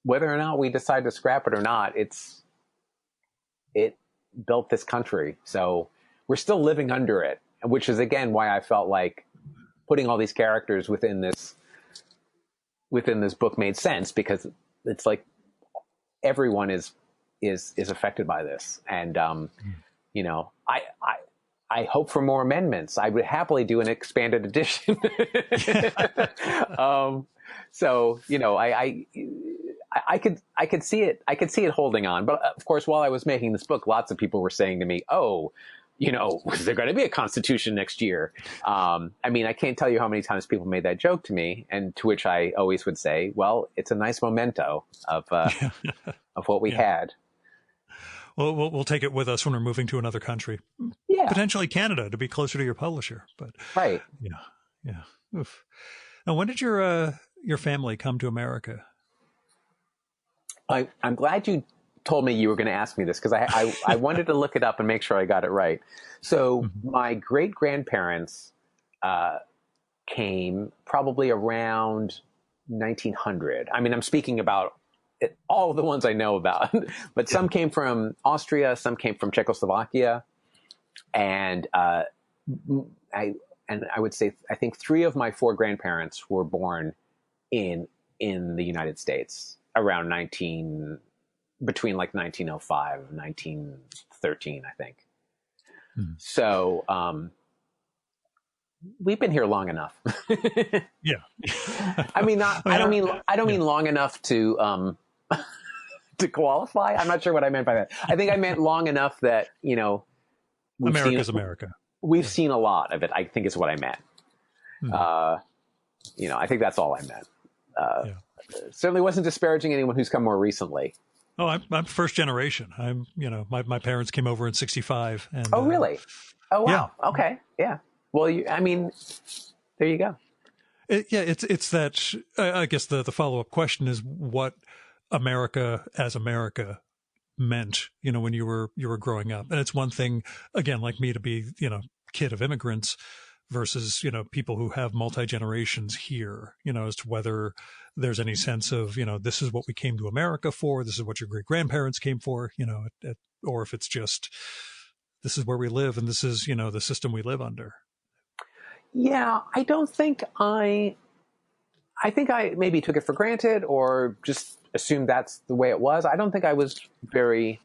we decide to scrap it or not, it built this country. So we're still living under it, which is, again, why I felt like putting all these characters within this book made sense, because it's like everyone is affected by this. And, I hope for more amendments. I would happily do an expanded edition. So, I I could see it. I could see it holding on. But of course, while I was making this book, lots of people were saying to me, "Oh, is there going to be a constitution next year?" I mean, I can't tell you how many times people made that joke to me, and to which I always would say, "Well, it's a nice memento of what we had." Well, we'll take it with us when we're moving to another country, Yeah, potentially Canada, to be closer to your publisher. But right. yeah. Oof. Now, when did your family come to America? I'm glad you told me you were going to ask me this, because I wanted to look it up and make sure I got it right. So my great grandparents came probably around 1900. I mean, I'm speaking about all of the ones I know about, but some came from Austria, some came from Czechoslovakia, and I would say I think 3 of my 4 grandparents were born in the United States around between like 1905 and 1913, I think. So we've been here long enough. Yeah. I mean, I don't mean long enough to to qualify. I'm not sure what I meant by that. I think I meant long enough that America's America. We've seen a lot of it, I think is what I meant. I think that's all I meant. Certainly wasn't disparaging anyone who's come more recently. Oh, I'm first generation. My parents came over in '65. And oh, really? Oh, wow. Yeah. Okay. Yeah. Well, there you go. It's that. I guess the follow up question is what America as America meant, when you were growing up. And it's one thing, again, like me, to be, kid of immigrants versus, people who have multi-generations here, as to whether there's any sense of, this is what we came to America for, this is what your great grandparents came for, or if it's just, this is where we live and this is, the system we live under. Yeah, I don't think I think I maybe took it for granted or just assumed that's the way it was. I don't think I was very,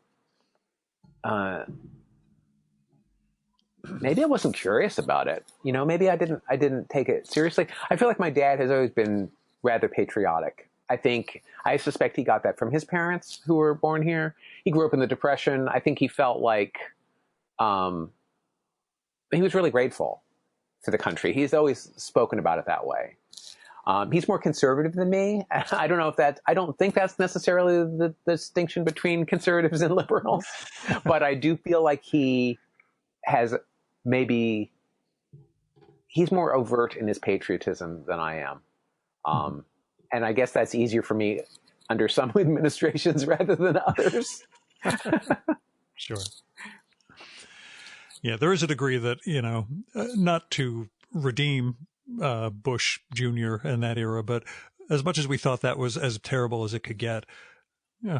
maybe I wasn't curious about it. Maybe I didn't take it seriously. I feel like my dad has always been rather patriotic. I suspect he got that from his parents who were born here. He grew up in the Depression. I think he felt like, he was really grateful to the country. He's always spoken about it that way. He's more conservative than me. I don't think that's necessarily the distinction between conservatives and liberals, but I do feel like he's more overt in his patriotism than I am. And I guess that's easier for me under some administrations rather than others. Sure. Yeah, there is a degree that, not to redeem Bush Jr. in that era, but as much as we thought that was as terrible as it could get,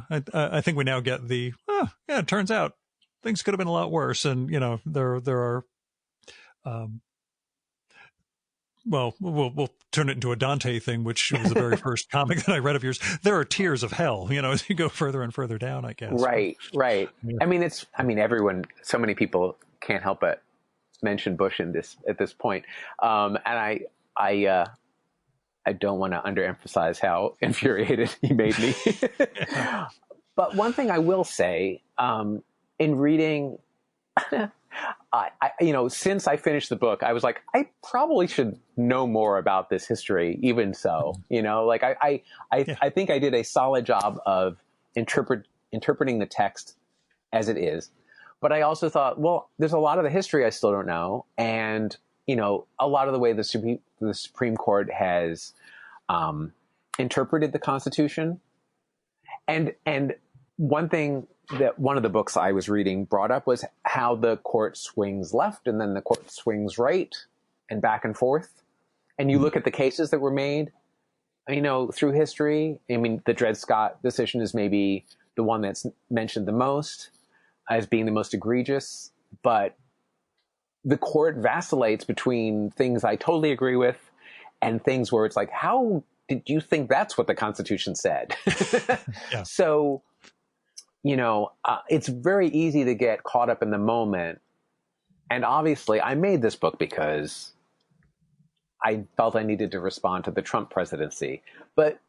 I think we now get it turns out things could have been a lot worse. And, there are, well, we'll turn it into a Dante thing, which was the very first comic that I read of yours. There are tiers of hell, as you go further and further down, I guess. Right. Yeah. I mean, everyone, so many people can't help but mention Bush at this point. And I don't want to underemphasize how infuriated he made me. But one thing I will say, in reading, since I finished the book, I was like, I probably should know more about this history. Even so, I think I did a solid job of interpreting the text as it is. But I also thought, well, there's a lot of the history I still don't know, and a lot of the way the Supreme Court has interpreted the Constitution, and one thing that one of the books I was reading brought up was how the court swings left and then the court swings right and back and forth. And you look at the cases that were made, through history. I mean, the Dred Scott decision is maybe the one that's mentioned the most as being the most egregious, but the court vacillates between things I totally agree with and things where it's like, how did you think that's what the Constitution said? Yeah. So, it's very easy to get caught up in the moment. And obviously I made this book because I felt I needed to respond to the Trump presidency. But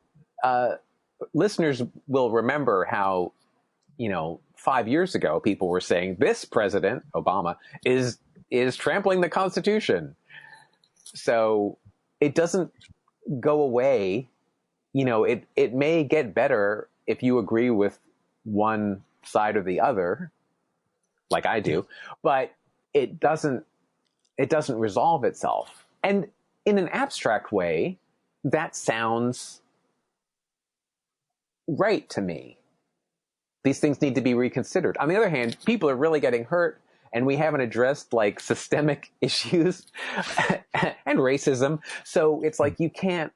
listeners will remember how, 5 years ago, people were saying this president, Obama, is trampling the Constitution. So it doesn't go away. It may get better if you agree with one side or the other, like I do, but it doesn't resolve itself. And in an abstract way, that sounds right to me. These things need to be reconsidered. On the other hand, people are really getting hurt, and we haven't addressed like systemic issues and racism. So it's like you can't.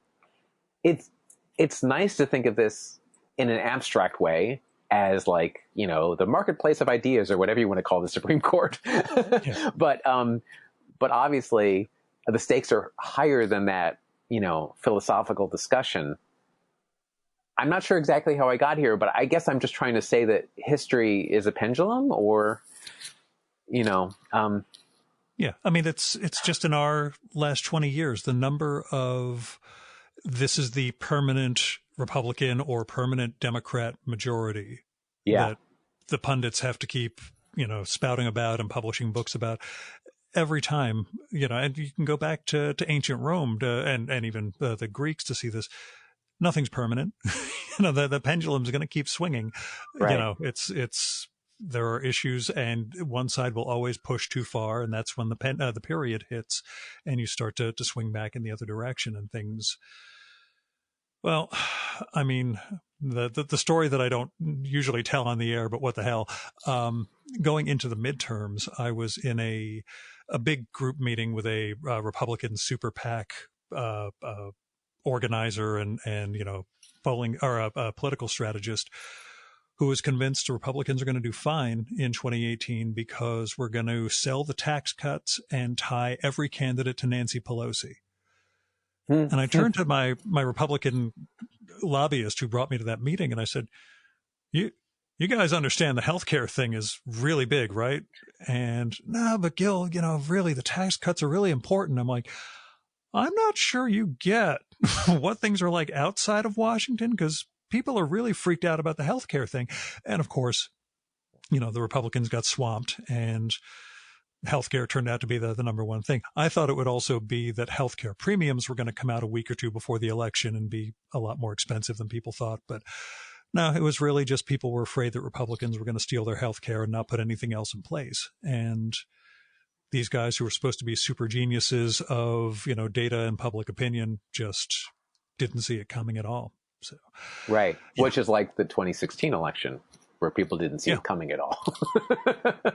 It's nice to think of this in an abstract way as like, the marketplace of ideas or whatever you want to call the Supreme Court. Yeah. But obviously the stakes are higher than that, philosophical discussion. I'm not sure exactly how I got here, but I guess I'm just trying to say that history is a pendulum, or, Yeah, I mean, it's just in our last 20 years, the number of this is the permanent Republican or permanent Democrat majority that the pundits have to keep, spouting about and publishing books about every time, and you can go back to ancient Rome and even the Greeks to see this. Nothing's permanent. The pendulum's going to keep swinging. Right. There are issues, and one side will always push too far, and that's when the period hits, and you start to swing back in the other direction, and things. Well, I mean, the story that I don't usually tell on the air, but what the hell? Going into the midterms, I was in a big group meeting with a Republican super PAC organizer and polling or a political strategist who was convinced Republicans are going to do fine in 2018 because we're going to sell the tax cuts and tie every candidate to Nancy Pelosi. And I turned to my Republican lobbyist who brought me to that meeting, and I said, you guys understand the healthcare thing is really big, right? And no, but Gil, really the tax cuts are really important. I'm like, I'm not sure you get what things are like outside of Washington, because people are really freaked out about the healthcare thing. And of course, the Republicans got swamped, and healthcare turned out to be the number one thing. I thought it would also be that healthcare premiums were going to come out a week or two before the election and be a lot more expensive than people thought. But no, it was really just people were afraid that Republicans were going to steal their healthcare and not put anything else in place. And these guys who were supposed to be super geniuses of, data and public opinion just didn't see it coming at all. So, right. Yeah. Which is like the 2016 election, where people didn't see it coming at all.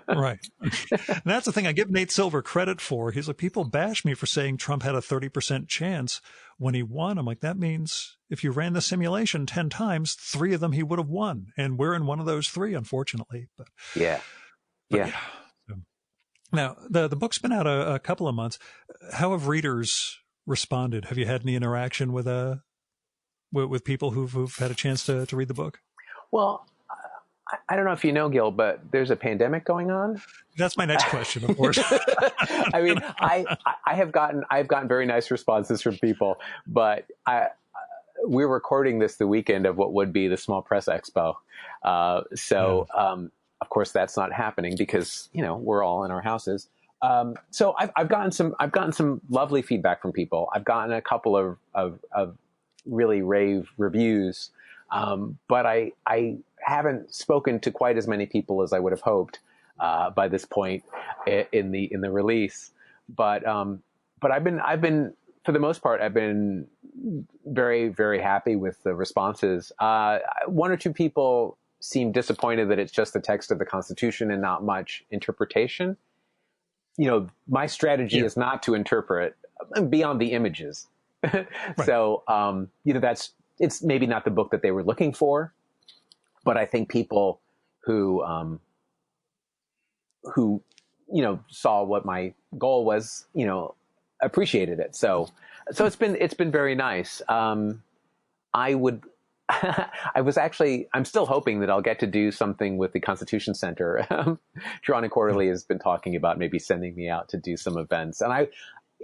Right. And that's the thing I give Nate Silver credit for. He's like, people bash me for saying Trump had a 30% chance when he won. I'm like, that means if you ran the simulation 10 times, 3 of them he would have won. And we're in one of those 3, unfortunately. But yeah. Now, the book's been out a couple of months. How have readers responded? Have you had any interaction with people who've had a chance to read the book? Well, I don't know if you know, Gil, but there's a pandemic going on. That's my next question, of course. I mean, I've gotten very nice responses from people, but we're recording this the weekend of what would be the Small Press Expo. Of course, that's not happening because, we're all in our houses. So I've gotten some lovely feedback from people. I've gotten a couple of really rave reviews. But I haven't spoken to quite as many people as I would have hoped, by this point in the release. But I've been, for the most part, I've been very, very happy with the responses. 1 or 2 people seem disappointed that it's just the text of the Constitution and not much interpretation. My strategy is not to interpret beyond the images. Right. So, it's maybe not the book that they were looking for, but I think people who saw what my goal was, appreciated it. So it's been very nice. I'm still hoping that I'll get to do something with the Constitution Center. Drawn and Quarterly has been talking about maybe sending me out to do some events. And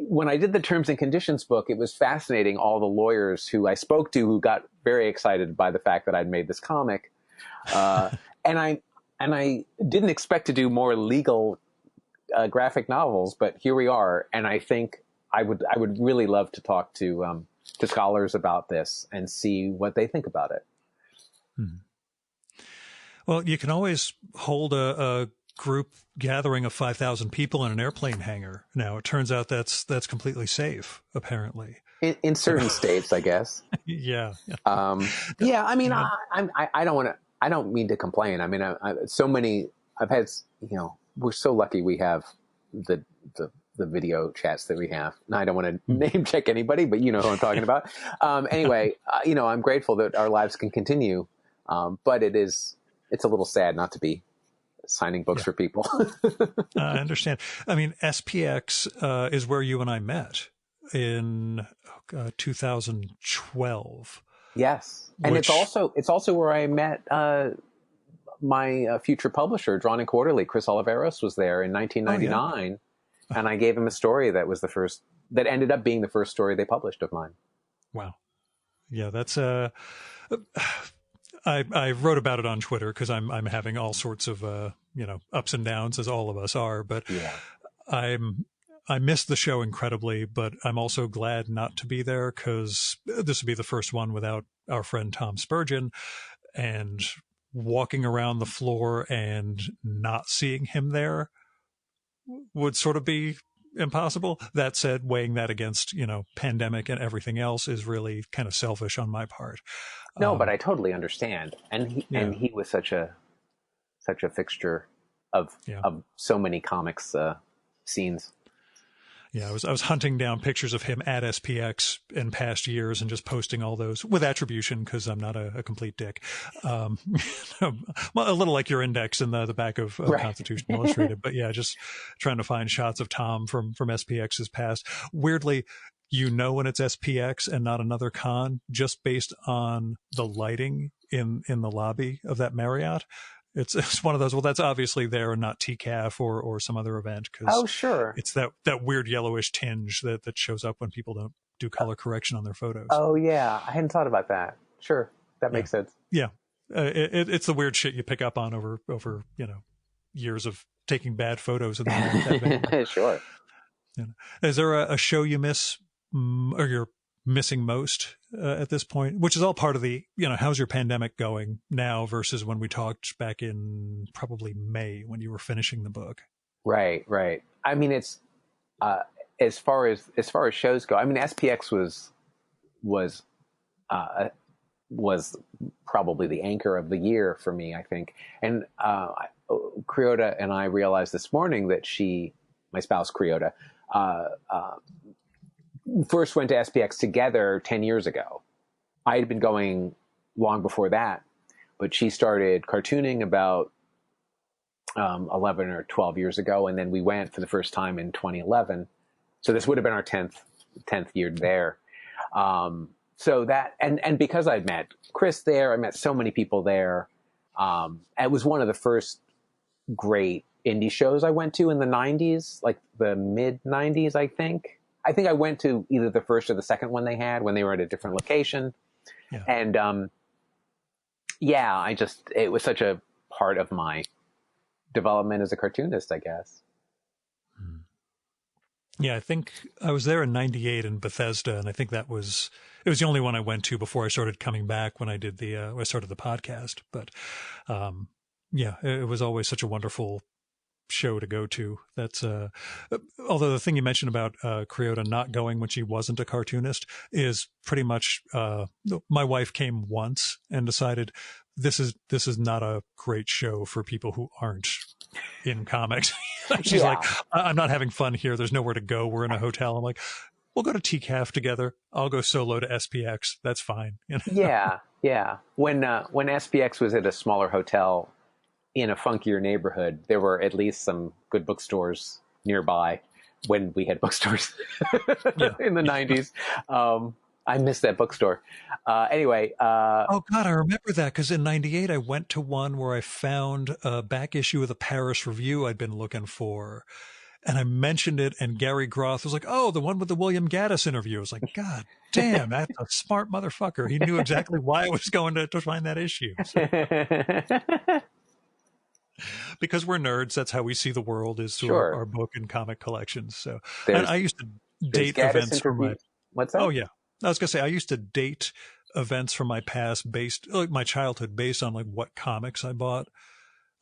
when I did the terms and conditions book, it was fascinating. All the lawyers who I spoke to who got very excited by the fact that I'd made this comic. And I didn't expect to do more legal graphic novels, but here we are. And I think I would really love to talk to scholars about this and see what they think about it. Well, you can always hold a group gathering of 5,000 people in an airplane hangar. Now, it turns out that's completely safe, apparently. In certain states, I guess. Yeah. Yeah. I mean, I don't mean to complain. I mean, I've had, we're so lucky we have the video chats that we have. Now, I don't want to name check anybody, but you know who I'm talking about. Anyway, I'm grateful that our lives can continue. But it's a little sad not to be signing books for people. I understand. I mean, SPX is where you and I met in 2012. Yes. And it's also where I met my future publisher, Drawn and Quarterly. Chris Oliveros was there in 1999. Oh, yeah. And I gave him a story that ended up being the first story they published of mine. Wow. Yeah, that's I wrote about it on Twitter because I'm having all sorts of ups and downs, as all of us are. But yeah. I missed the show incredibly, but I'm also glad not to be there because this would be the first one without our friend Tom Spurgeon, and walking around the floor and not seeing him there would sort of be impossible. That said, weighing that against, pandemic and everything else is really kind of selfish on my part. No, but I totally understand. And he was such a fixture of so many comics scenes. Yeah, I was hunting down pictures of him at SPX in past years and just posting all those with attribution because I'm not a complete dick. A little like your index in the back of right. Constitution Illustrated. But yeah, just trying to find shots of Tom from SPX's past. Weirdly, when it's SPX and not another con, just based on the lighting in the lobby of that Marriott. It's one of those, well, that's obviously there and not TCAF or some other event. Oh, sure. It's that weird yellowish tinge that shows up when people don't do color correction on their photos. Oh, yeah. I hadn't thought about that. Sure. That makes sense. Yeah. It's the weird shit you pick up on over years of taking bad photos. Sure. Is there a show you miss or you're missing most at this point, which is all part of the, how's your pandemic going now versus when we talked back in probably May when you were finishing the book? Right. I mean, it's as far as shows go, I mean, SPX was probably the anchor of the year for me, I think. And Creota and I realized this morning that my spouse Creota, first went to SPX together 10 years ago. I had been going long before that, but she started cartooning about 11 or 12 years ago, and then we went for the first time in 2011. So this would have been our 10th year there. So that, and because I'd met Chris there, I met so many people there. It was one of the first great indie shows I went to in the 90s, like the mid 90s, I think. I think I went to either the first or the second one they had when they were at a different location. Yeah. And, it was such a part of my development as a cartoonist, I guess. Yeah, I think I was there in 98 in Bethesda, and I think it was the only one I went to before I started coming back when I did I started the podcast. But, it was always such a wonderful show to go to. That's although the thing you mentioned about Creota not going when she wasn't a cartoonist is pretty much my wife came once and decided this is not a great show for people who aren't in comics. She's like, I'm not having fun here. There's nowhere to go. We're in a hotel. I'm like, we'll go to TCAF together. I'll go solo to SPX. That's fine. Yeah. When SPX was at a smaller hotel in a funkier neighborhood, there were at least some good bookstores nearby when we had bookstores in the 90s. I miss that bookstore. Anyway. Oh, God, I remember that because in 98, I went to one where I found a back issue of the Paris Review I'd been looking for. and I mentioned it, and Gary Groth was like, "Oh, the one with the William Gaddis interview." I was like, "God damn, that's a smart motherfucker. He knew exactly why I was going to find that issue." So, because we're nerds, that's how we see the world, is through Sure. our book and comic collections. So, and There's I used to there's date Gaddis events from my. interview. What's that? Oh yeah, I was gonna say I used to date events from my past based, like my childhood, based on like what comics I bought.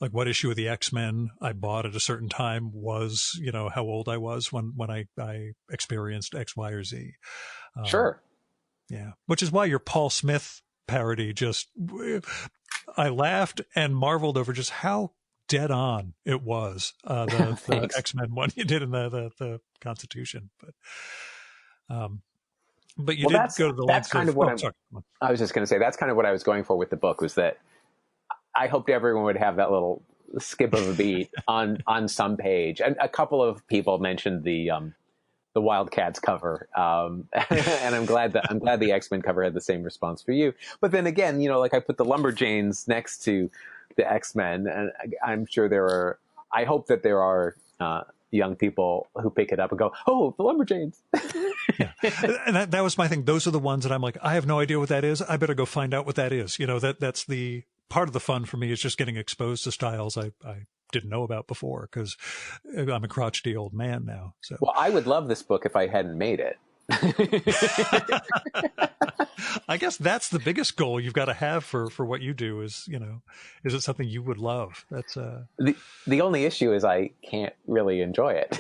Like what issue of the X-Men I bought at a certain time was, how old I was when I experienced X, Y, or Z. Sure. Yeah. Which is why your Paul Smith parody I laughed and marveled over just how dead on it was. The X-Men one you did in the Constitution. But you did go to the lengths kind of what sorry. I was just going to say, that's kind of what I was going for with the book, was that I hoped everyone would have that little skip of a beat on some page. And a couple of people mentioned the Wildcats cover, and I'm glad the X-Men cover had the same response for you. But then again, like I put the Lumberjanes next to the X-Men, and I'm sure I hope that there are young people who pick it up and go, "Oh, the Lumberjanes." Yeah. And that was my thing. Those are the ones that I'm like, I have no idea what that is. I better go find out what that is. That's the part of the fun for me, is just getting exposed to styles I didn't know about before, because I'm a crotchety old man now. So, well, I would love this book if I hadn't made it. I guess that's the biggest goal you've got to have for what you do is, is it something you would love? That's the only issue is I can't really enjoy it.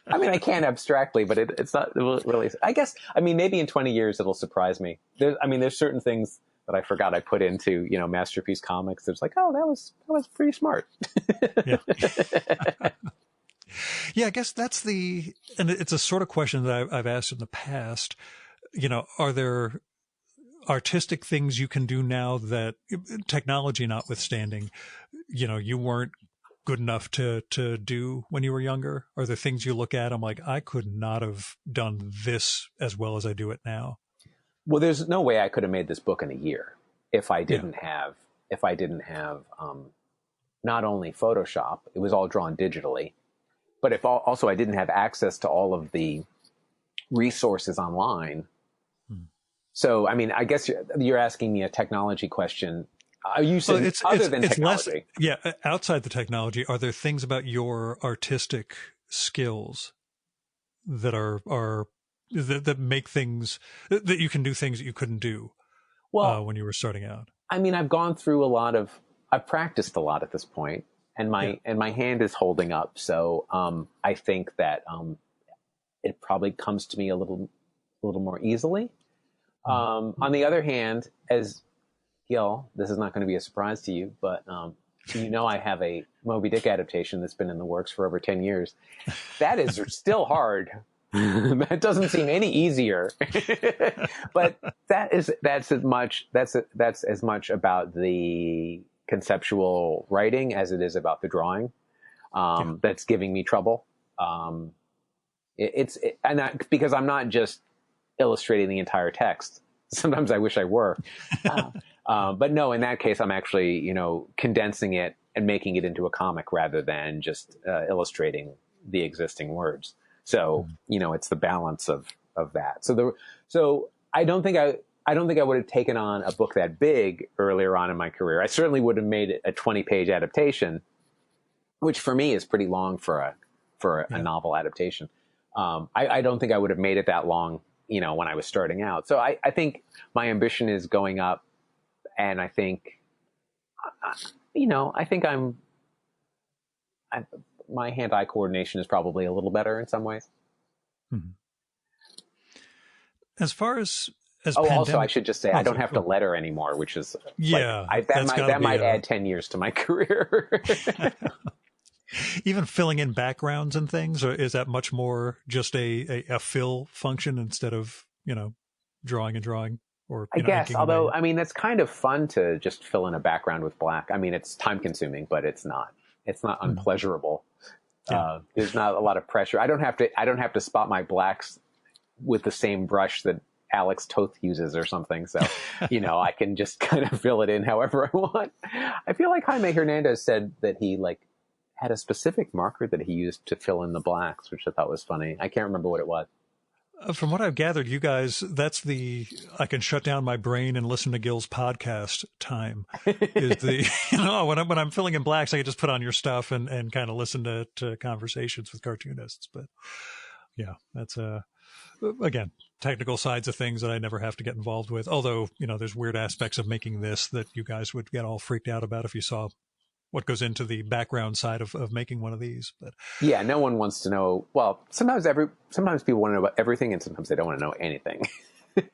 I mean, I can abstractly, but it's not really, I guess, maybe in 20 years it'll surprise me. There's certain things that I forgot I put into, Masterpiece Comics. There's like, oh, that was pretty smart. Yeah. Yeah, I guess and it's a sort of question that I've asked in the past. Are there artistic things you can do now that, technology notwithstanding, you weren't good enough to do when you were younger? Are there things you look at, I'm like, I could not have done this as well as I do it now? Well, there's no way I could have made this book in a year if I didn't have not only Photoshop, it was all drawn digitally, but if also I didn't have access to all of the resources online. So, I guess you're asking me a technology question. Are you saying other than technology? Outside the technology, are there things about your artistic skills that that make things that you can do things that you couldn't do when you were starting out? I've gone through I've practiced a lot at this point, and my hand is holding up. So I think that it probably comes to me a little more easily. On the other hand, as Gil, this is not going to be a surprise to you, but I have a Moby Dick adaptation that's been in the works for over 10 years. That is still hard. That doesn't seem any easier. But that's as much about the conceptual writing as it is about the drawing. That's giving me trouble. Because I'm not just illustrating the entire text. Sometimes I wish I were. But no, in that case, I'm actually, condensing it and making it into a comic rather than just illustrating the existing words. So, it's the balance of that. So I don't think I would have taken on a book that big earlier on in my career. I certainly would have made it a 20-page adaptation, which for me is pretty long for a novel adaptation. I don't think I would have made it that long, when I was starting out. So I think my ambition is going up, and I think, my hand-eye coordination is probably a little better in some ways. Mm-hmm. As far as also, I should just say I don't have to letter anymore, which is that might add 10 years to my career. Even filling in backgrounds and things, or is that much more just a fill function instead of drawing and drawing? Or I guess, although it's kind of fun to just fill in a background with black. It's time consuming, but it's not unpleasurable. There's not a lot of pressure. I don't have to spot my blacks with the same brush that Alex Toth uses or something. So, I can just kind of fill it in however I want. I feel like Jaime Hernandez said that he had a specific marker that he used to fill in the blacks, which I thought was funny. I can't remember what it was. From what I've gathered, you guys, that's I can shut down my brain and listen to Gil's podcast time is when I'm filling in blacks, I can just put on your stuff and kind of listen to conversations with cartoonists. But yeah, that's again, technical sides of things that I never have to get involved with. Although, there's weird aspects of making this that you guys would get all freaked out about if you saw what goes into the background side of making one of these. But yeah, no one wants to know. Well, sometimes people want to know about everything, and sometimes they don't want to know anything.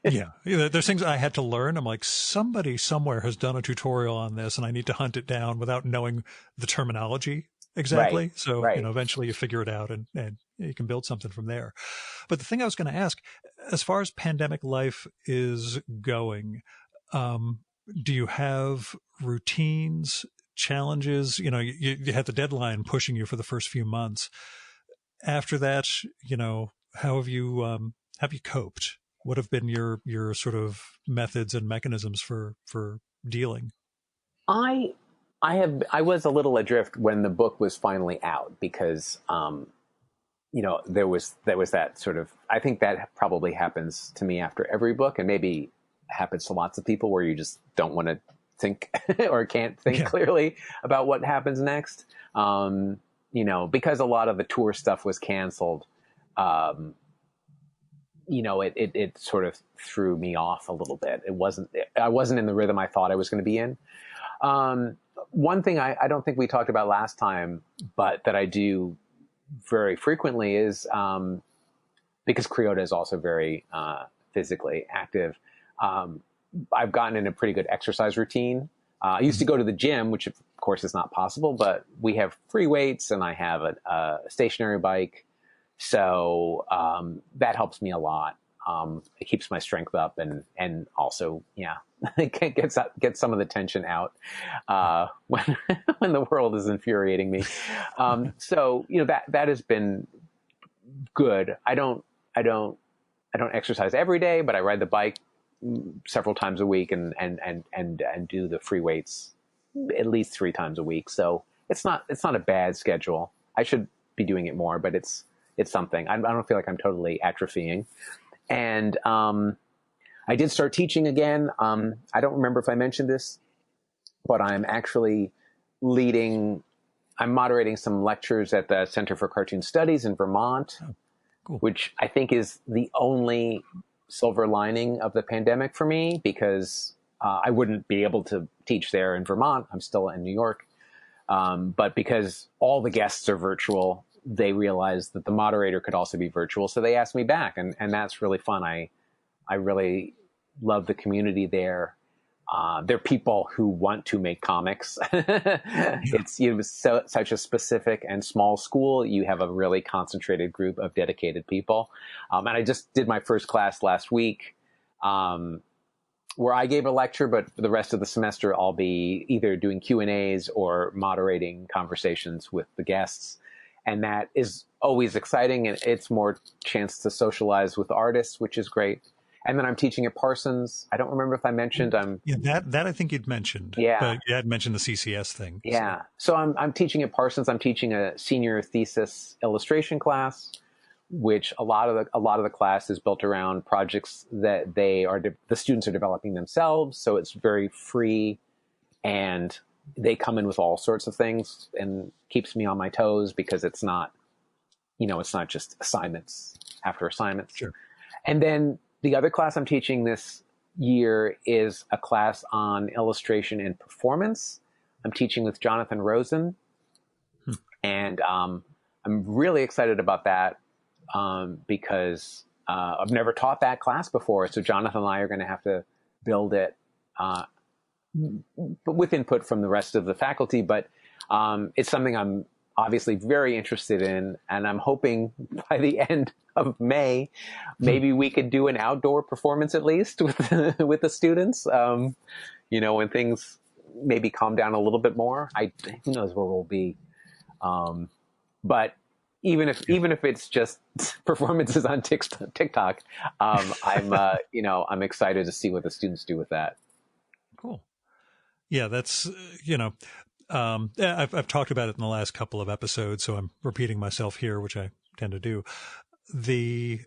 Yeah, there's things I had to learn. I'm like, somebody somewhere has done a tutorial on this, and I need to hunt it down without knowing the terminology exactly. Right. So, right. Eventually you figure it out and you can build something from there. But the thing I was going to ask, as far as pandemic life is going, do you have routines, challenges? You had the deadline pushing you for the first few months. After that, how have you coped? What have been your sort of methods and mechanisms for dealing? I was a little adrift when the book was finally out because, there was that sort of, I think that probably happens to me after every book, and maybe happens to lots of people where you just don't want to think or can't think clearly about what happens next. Because a lot of the tour stuff was canceled. It sort of threw me off a little bit. I wasn't in the rhythm I thought I was going to be in. One thing I don't think we talked about last time, but that I do very frequently is, because Kryota is also very physically active, I've gotten in a pretty good exercise routine. I used to go to the gym, which of course is not possible, but we have free weights and I have a stationary bike. So that helps me a lot. It keeps my strength up and also, it gets some of the tension out when the world is infuriating me. So that has been good. I don't exercise every day, but I ride the bike several times a week and do the free weights at least 3 times a week. So it's not a bad schedule. I should be doing it more, but it's something. I don't feel like I'm totally atrophying. And I did start teaching again. I don't remember if I mentioned this, but I'm actually I'm moderating some lectures at the Center for Cartoon Studies in Vermont, Cool. Which I think is the only silver lining of the pandemic for me, because I wouldn't be able to teach there in Vermont. I'm still in New York. But because all the guests are virtual, they realized that the moderator could also be virtual. So they asked me back, and that's really fun. I really love the community there. They're people who want to make comics. It's such a specific and small school. You have a really concentrated group of dedicated people. And I just did my first class last week, where I gave a lecture, but for the rest of the semester, I'll be either doing Q&As or moderating conversations with the guests. And that is always exciting, and it's more chance to socialize with artists, which is great. And then I'm teaching at Parsons. I don't remember if I mentioned that I think you'd mentioned. Yeah, but you hadn't mentioned the CCS thing. Yeah, so I'm teaching at Parsons. I'm teaching a senior thesis illustration class, which a lot of the class is built around projects that the students are developing themselves. So it's very free, and they come in with all sorts of things, and keeps me on my toes, because it's not just assignments after assignments. Sure. And then the other class I'm teaching this year is a class on illustration and performance. I'm teaching with Jonathan Rosen, and I'm really excited about that, because I've never taught that class before. So Jonathan and I are going to have to build it, but with input from the rest of the faculty. But it's something I'm obviously very interested in, and I'm hoping by the end of May, maybe we could do an outdoor performance at least with the students. When things maybe calm down a little bit more. Who knows where we'll be. But even if it's just performances on TikTok, I'm excited to see what the students do with that. Cool. Yeah, that's Yeah, I've talked about it in the last couple of episodes, so I'm repeating myself here, which I tend to do. The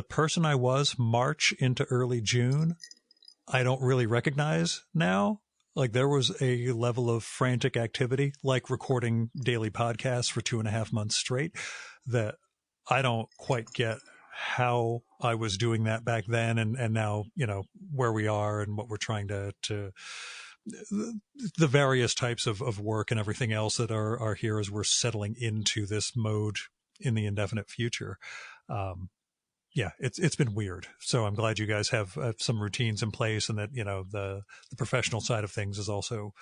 person I was March into early June, I don't really recognize now. Like there was a level of frantic activity, like recording daily podcasts for 2.5 months straight, that I don't quite get how I was doing that back then and now, where we are and what we're trying to the various types of work and everything else that are here as we're settling into this mode in the indefinite future. Yeah, it's been weird. So I'm glad you guys have some routines in place, and that the professional side of things is also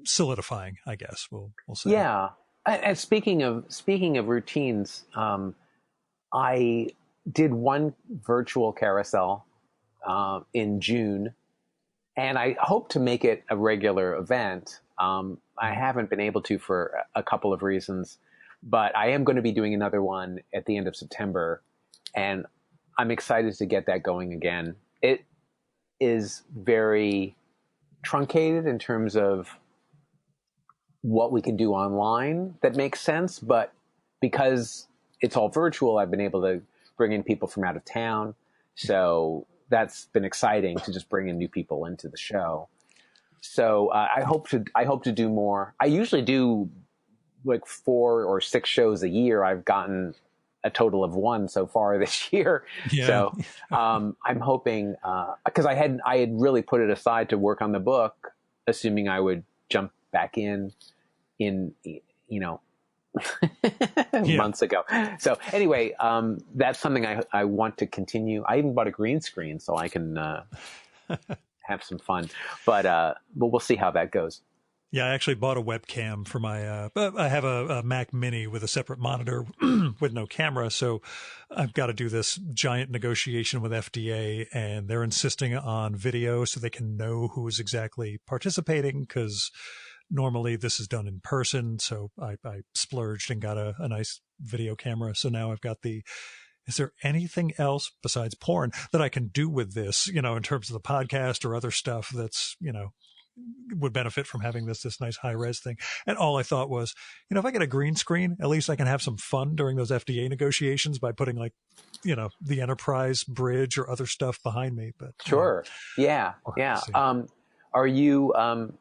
solidifying. I guess we'll say. Yeah. And speaking of routines, I did one virtual carousel in June, and I hope to make it a regular event. I haven't been able to for a couple of reasons, but I am going to be doing another one at the end of September, and I'm excited to get that going again. It is very truncated in terms of what we can do online that makes sense, but because it's all virtual, I've been able to bring in people from out of town. So that's been exciting to just bring in new people into the show. So I hope to do more. I usually do like 4 or 6 shows a year. I've gotten a total of 1 so far this year. Yeah. So I'm hoping, because I had really put it aside to work on the book, assuming I would jump back in months ago. So anyway, that's something I want to continue. I even bought a green screen so I can have some fun, but we'll see how that goes. Yeah, I actually bought a webcam for my, I have a Mac Mini with a separate monitor with no camera. So I've got to do this giant negotiation with FDA, and they're insisting on video so they can know who is exactly participating, because normally this is done in person. So I splurged and got a nice video camera. So now I've got is there anything else besides porn that I can do with this, in terms of the podcast or other stuff that's, would benefit from having this nice high res thing. And all I thought was, if I get a green screen, at least I can have some fun during those FDA negotiations by putting the Enterprise bridge or other stuff behind me. But sure. Yeah. Are you, I'm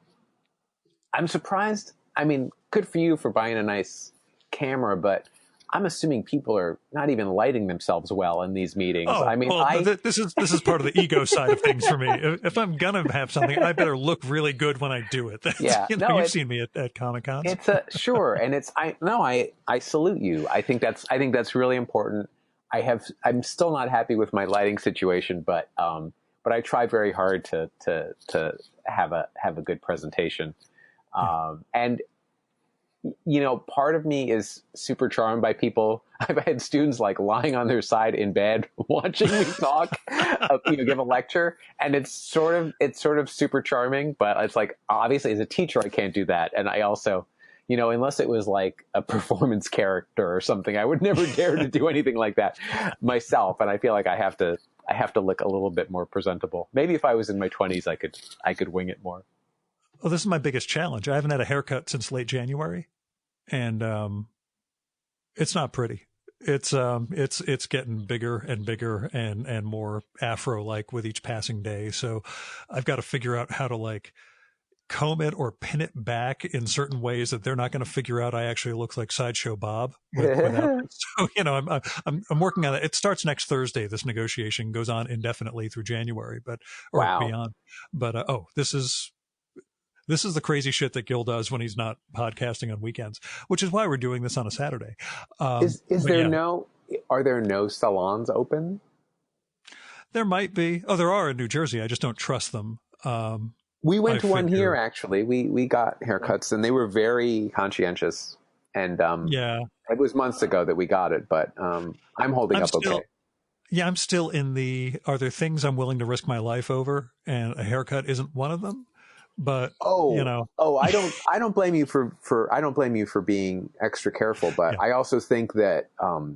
surprised. I mean, good for you for buying a nice camera, but I'm assuming people are not even lighting themselves well in these meetings. Oh, I mean, this is part of the ego side of things for me. If I'm gonna have something, I better look really good when I do it. Yeah, you've seen me at Comic-Cons. It's sure, and I salute you. I think that's really important. I'm still not happy with my lighting situation, but I try very hard to have a good presentation, and. Part of me is super charmed by people. I've had students lying on their side in bed watching me talk, give a lecture, and it's sort of super charming. But it's obviously as a teacher I can't do that, and I also, unless it was like a performance character or something, I would never dare to do anything like that myself. And I feel like I have to look a little bit more presentable. Maybe if I was in my 20s, I could wing it more. Well, this is my biggest challenge. I haven't had a haircut since late January, and it's not pretty. It's getting bigger and bigger and more afro-like with each passing day. So I've got to figure out how to comb it or pin it back in certain ways that they're not going to figure out I actually look like Sideshow Bob without it. So, I'm working on it. It starts next Thursday. This negotiation goes on indefinitely through January, wow. beyond. But this is the crazy shit that Gil does when he's not podcasting on weekends, which is why we're doing this on a Saturday. Are there no salons open? There might be. Oh, there are in New Jersey. I just don't trust them. We went to one here, actually. We got haircuts, and they were very conscientious. And it was months ago that we got it, but I'm holding up okay. Yeah, I'm still in are there things I'm willing to risk my life over? And a haircut isn't one of them. But I don't blame you for being extra careful, but yeah. I also think that I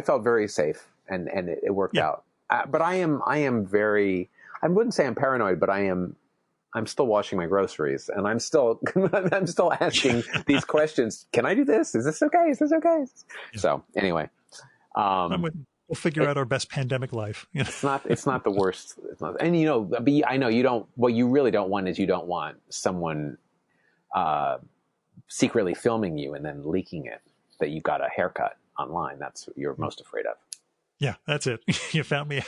felt very safe and it worked out. But I am very I wouldn't say I'm paranoid, but I'm still washing my groceries, and I'm still asking these questions. Can I do this? Is this okay? Is this okay? Yeah. So anyway, we'll figure out our best pandemic life. It's not the worst. It's not, and I know you don't. What you really don't want is you don't want someone secretly filming you and then leaking it that you got a haircut online. That's what you're most afraid of. Yeah, that's it. You found me.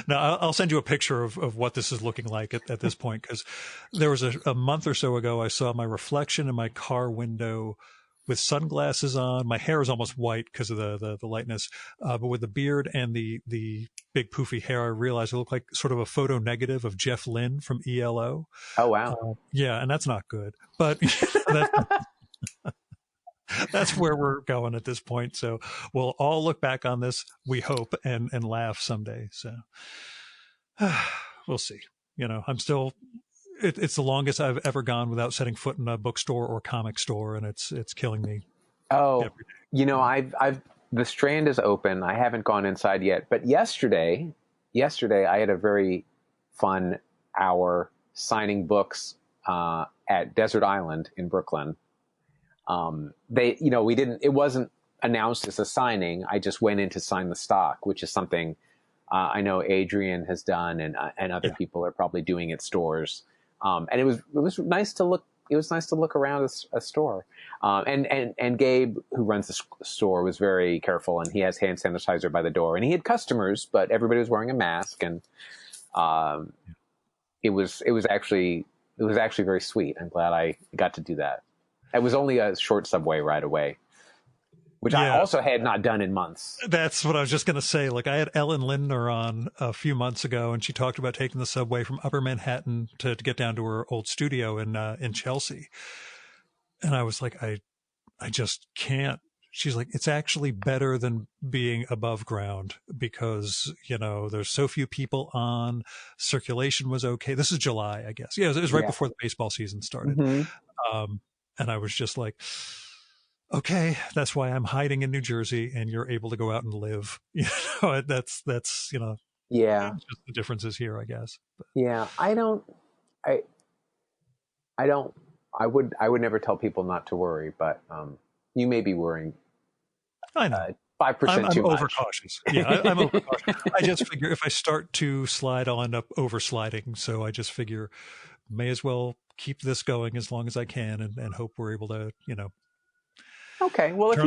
Now, I'll send you a picture of what this is looking like at this point, because there was a month or so ago, I saw my reflection in my car window with sunglasses on. My hair is almost white because of the lightness, but with the beard and the big poofy hair, I realized I look like sort of a photo negative of Jeff Lynne from ELO. Oh, wow. Yeah, and that's not good. But that's where we're going at this point. So we'll all look back on this, we hope, and laugh someday. So we'll see. I'm still, it's the longest I've ever gone without setting foot in a bookstore or comic store, and it's killing me. Oh, the Strand is open. I haven't gone inside yet, but yesterday I had a very fun hour signing books at Desert Island in Brooklyn. It wasn't announced as a signing. I just went in to sign the stock, which is something I know Adrian has done, and other people are probably doing at stores. And it was nice to look. It was nice to look around a store. And Gabe, who runs the store, was very careful, and he has hand sanitizer by the door. And he had customers, but everybody was wearing a mask, and it was actually very sweet. I'm glad I got to do that. It was only a short subway ride away, which I also had not done in months. That's what I was just going to say. Like, I had Ellen Lindner on a few months ago, and she talked about taking the subway from Upper Manhattan to get down to her old studio in Chelsea. And I was like, I just can't. She's like, it's actually better than being above ground because, there's so few people on. Circulation was okay. This is July, I guess. Yeah, it was right before the baseball season started. Mm-hmm. And I was just like, okay, that's why I'm hiding in New Jersey and you're able to go out and live. That's just the differences here, I guess. But. Yeah. I would never tell people not to worry, but you may be worrying. I know. 5% too much. I'm overcautious. Yeah, I'm overcautious. I just figure if I start to slide, I'll end up oversliding. So I just figure may as well keep this going as long as I can and hope we're able to, Okay. Well, if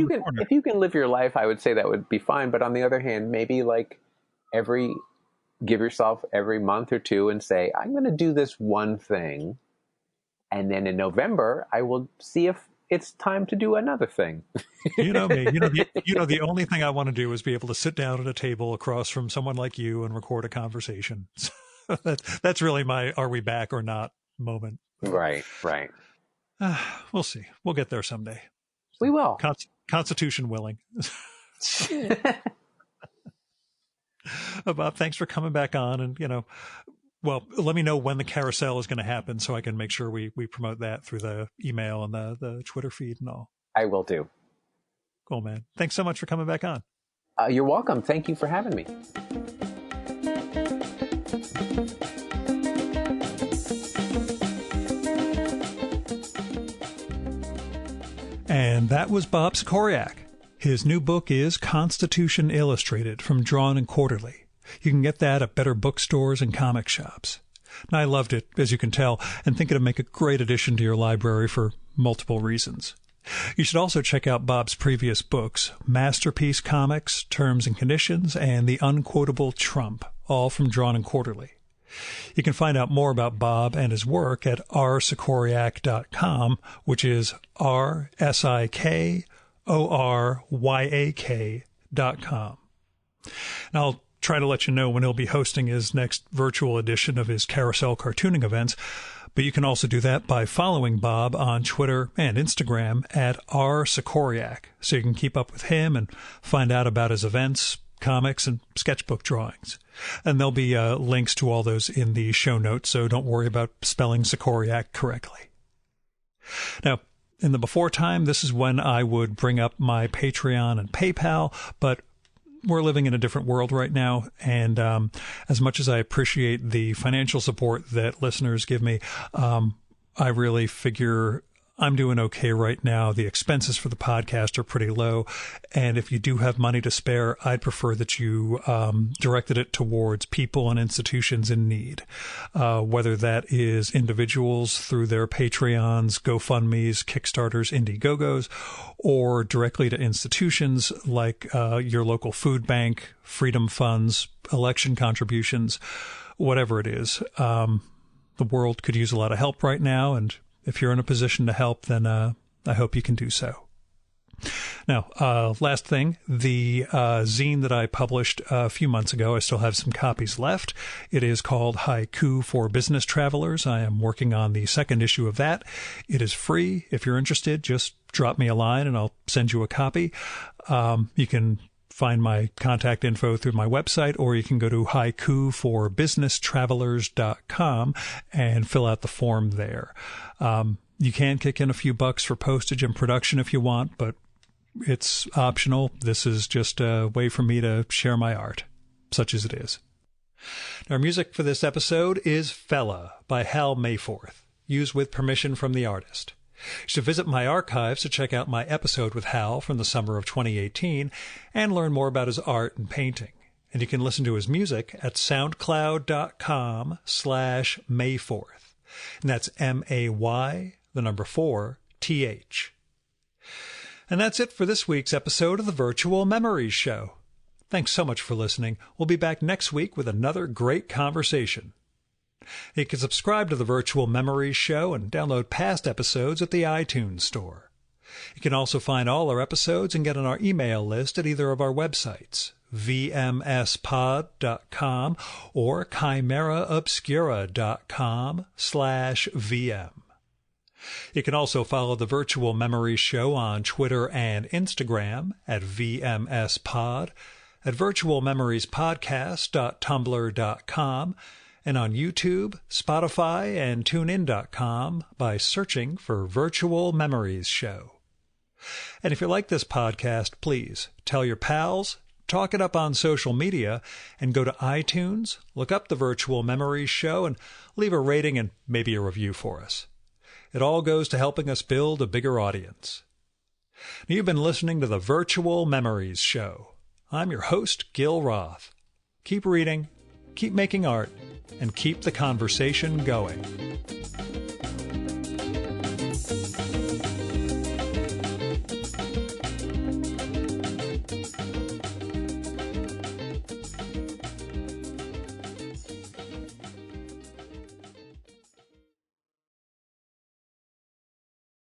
you can live your life, I would say that would be fine. But on the other hand, maybe give yourself every month or two and say, I'm going to do this one thing. And then in November, I will see if it's time to do another thing. You know me. The only thing I want to do is be able to sit down at a table across from someone like you and record a conversation. That's really my "Are we back or not?" moment. Right. We'll see. We'll get there someday. We will. Constitution willing. Bob, thanks for coming back on, and let me know when the carousel is going to happen so I can make sure we promote that through the email and the Twitter feed and all. I will do. Cool, man. Thanks so much for coming back on. You're welcome. Thank you for having me. And that was Bob Sikoryak. His new book is Constitution Illustrated from Drawn and Quarterly. You can get that at better bookstores and comic shops. And I loved it, as you can tell, and think it'll make a great addition to your library for multiple reasons. You should also check out Bob's previous books, Masterpiece Comics, Terms and Conditions, and The Unquotable Trump, all from Drawn and Quarterly. You can find out more about Bob and his work at rsikoryak.com, which is rsikoryak.com. And I'll try to let you know when he'll be hosting his next virtual edition of his carousel cartooning events, but you can also do that by following Bob on Twitter and Instagram at rsikoryak, so you can keep up with him and find out about his events, comics, and sketchbook drawings. And there'll be links to all those in the show notes, so don't worry about spelling Sikoryak correctly. Now, in the before time, this is when I would bring up my Patreon and PayPal, but we're living in a different world right now. And as much as I appreciate the financial support that listeners give me, I really figure I'm doing okay right now. The expenses for the podcast are pretty low. And if you do have money to spare, I'd prefer that you directed it towards people and institutions in need, whether that is individuals through their Patreons, GoFundMes, Kickstarters, Indiegogos, or directly to institutions like your local food bank, freedom funds, election contributions, whatever it is. The world could use a lot of help right now, and if you're in a position to help, then I hope you can do so. Now, last thing, the zine that I published a few months ago, I still have some copies left. It is called Haiku for Business Travelers. I am working on the second issue of that. It is free. If you're interested, just drop me a line and I'll send you a copy. You can find my contact info through my website, or you can go to haikuforbusinesstravelers.com and fill out the form there. You can kick in a few bucks for postage and production if you want, but it's optional. This is just a way for me to share my art, such as it is. Our music for this episode is Fella by Hal Mayforth, used with permission from the artist. You should visit my archives to check out my episode with Hal from the summer of 2018 and learn more about his art and painting. And you can listen to his music at soundcloud.com/Mayforth. And that's MAY4TH. And that's it for this week's episode of the Virtual Memories Show. Thanks so much for listening. We'll be back next week with another great conversation. You can subscribe to the Virtual Memories Show and download past episodes at the iTunes Store. You can also find all our episodes and get on our email list at either of our websites, vmspod.com or chimeraobscura.com/VM. You can also follow the Virtual Memories Show on Twitter and Instagram at vmspod, at virtualmemoriespodcast.tumblr.com, and on YouTube, Spotify, and TuneIn.com by searching for Virtual Memories Show. And if you like this podcast, please tell your pals, talk it up on social media, and go to iTunes, look up the Virtual Memories Show, and leave a rating and maybe a review for us. It all goes to helping us build a bigger audience. You've been listening to the Virtual Memories Show. I'm your host, Gil Roth. Keep reading, keep making art, and keep the conversation going.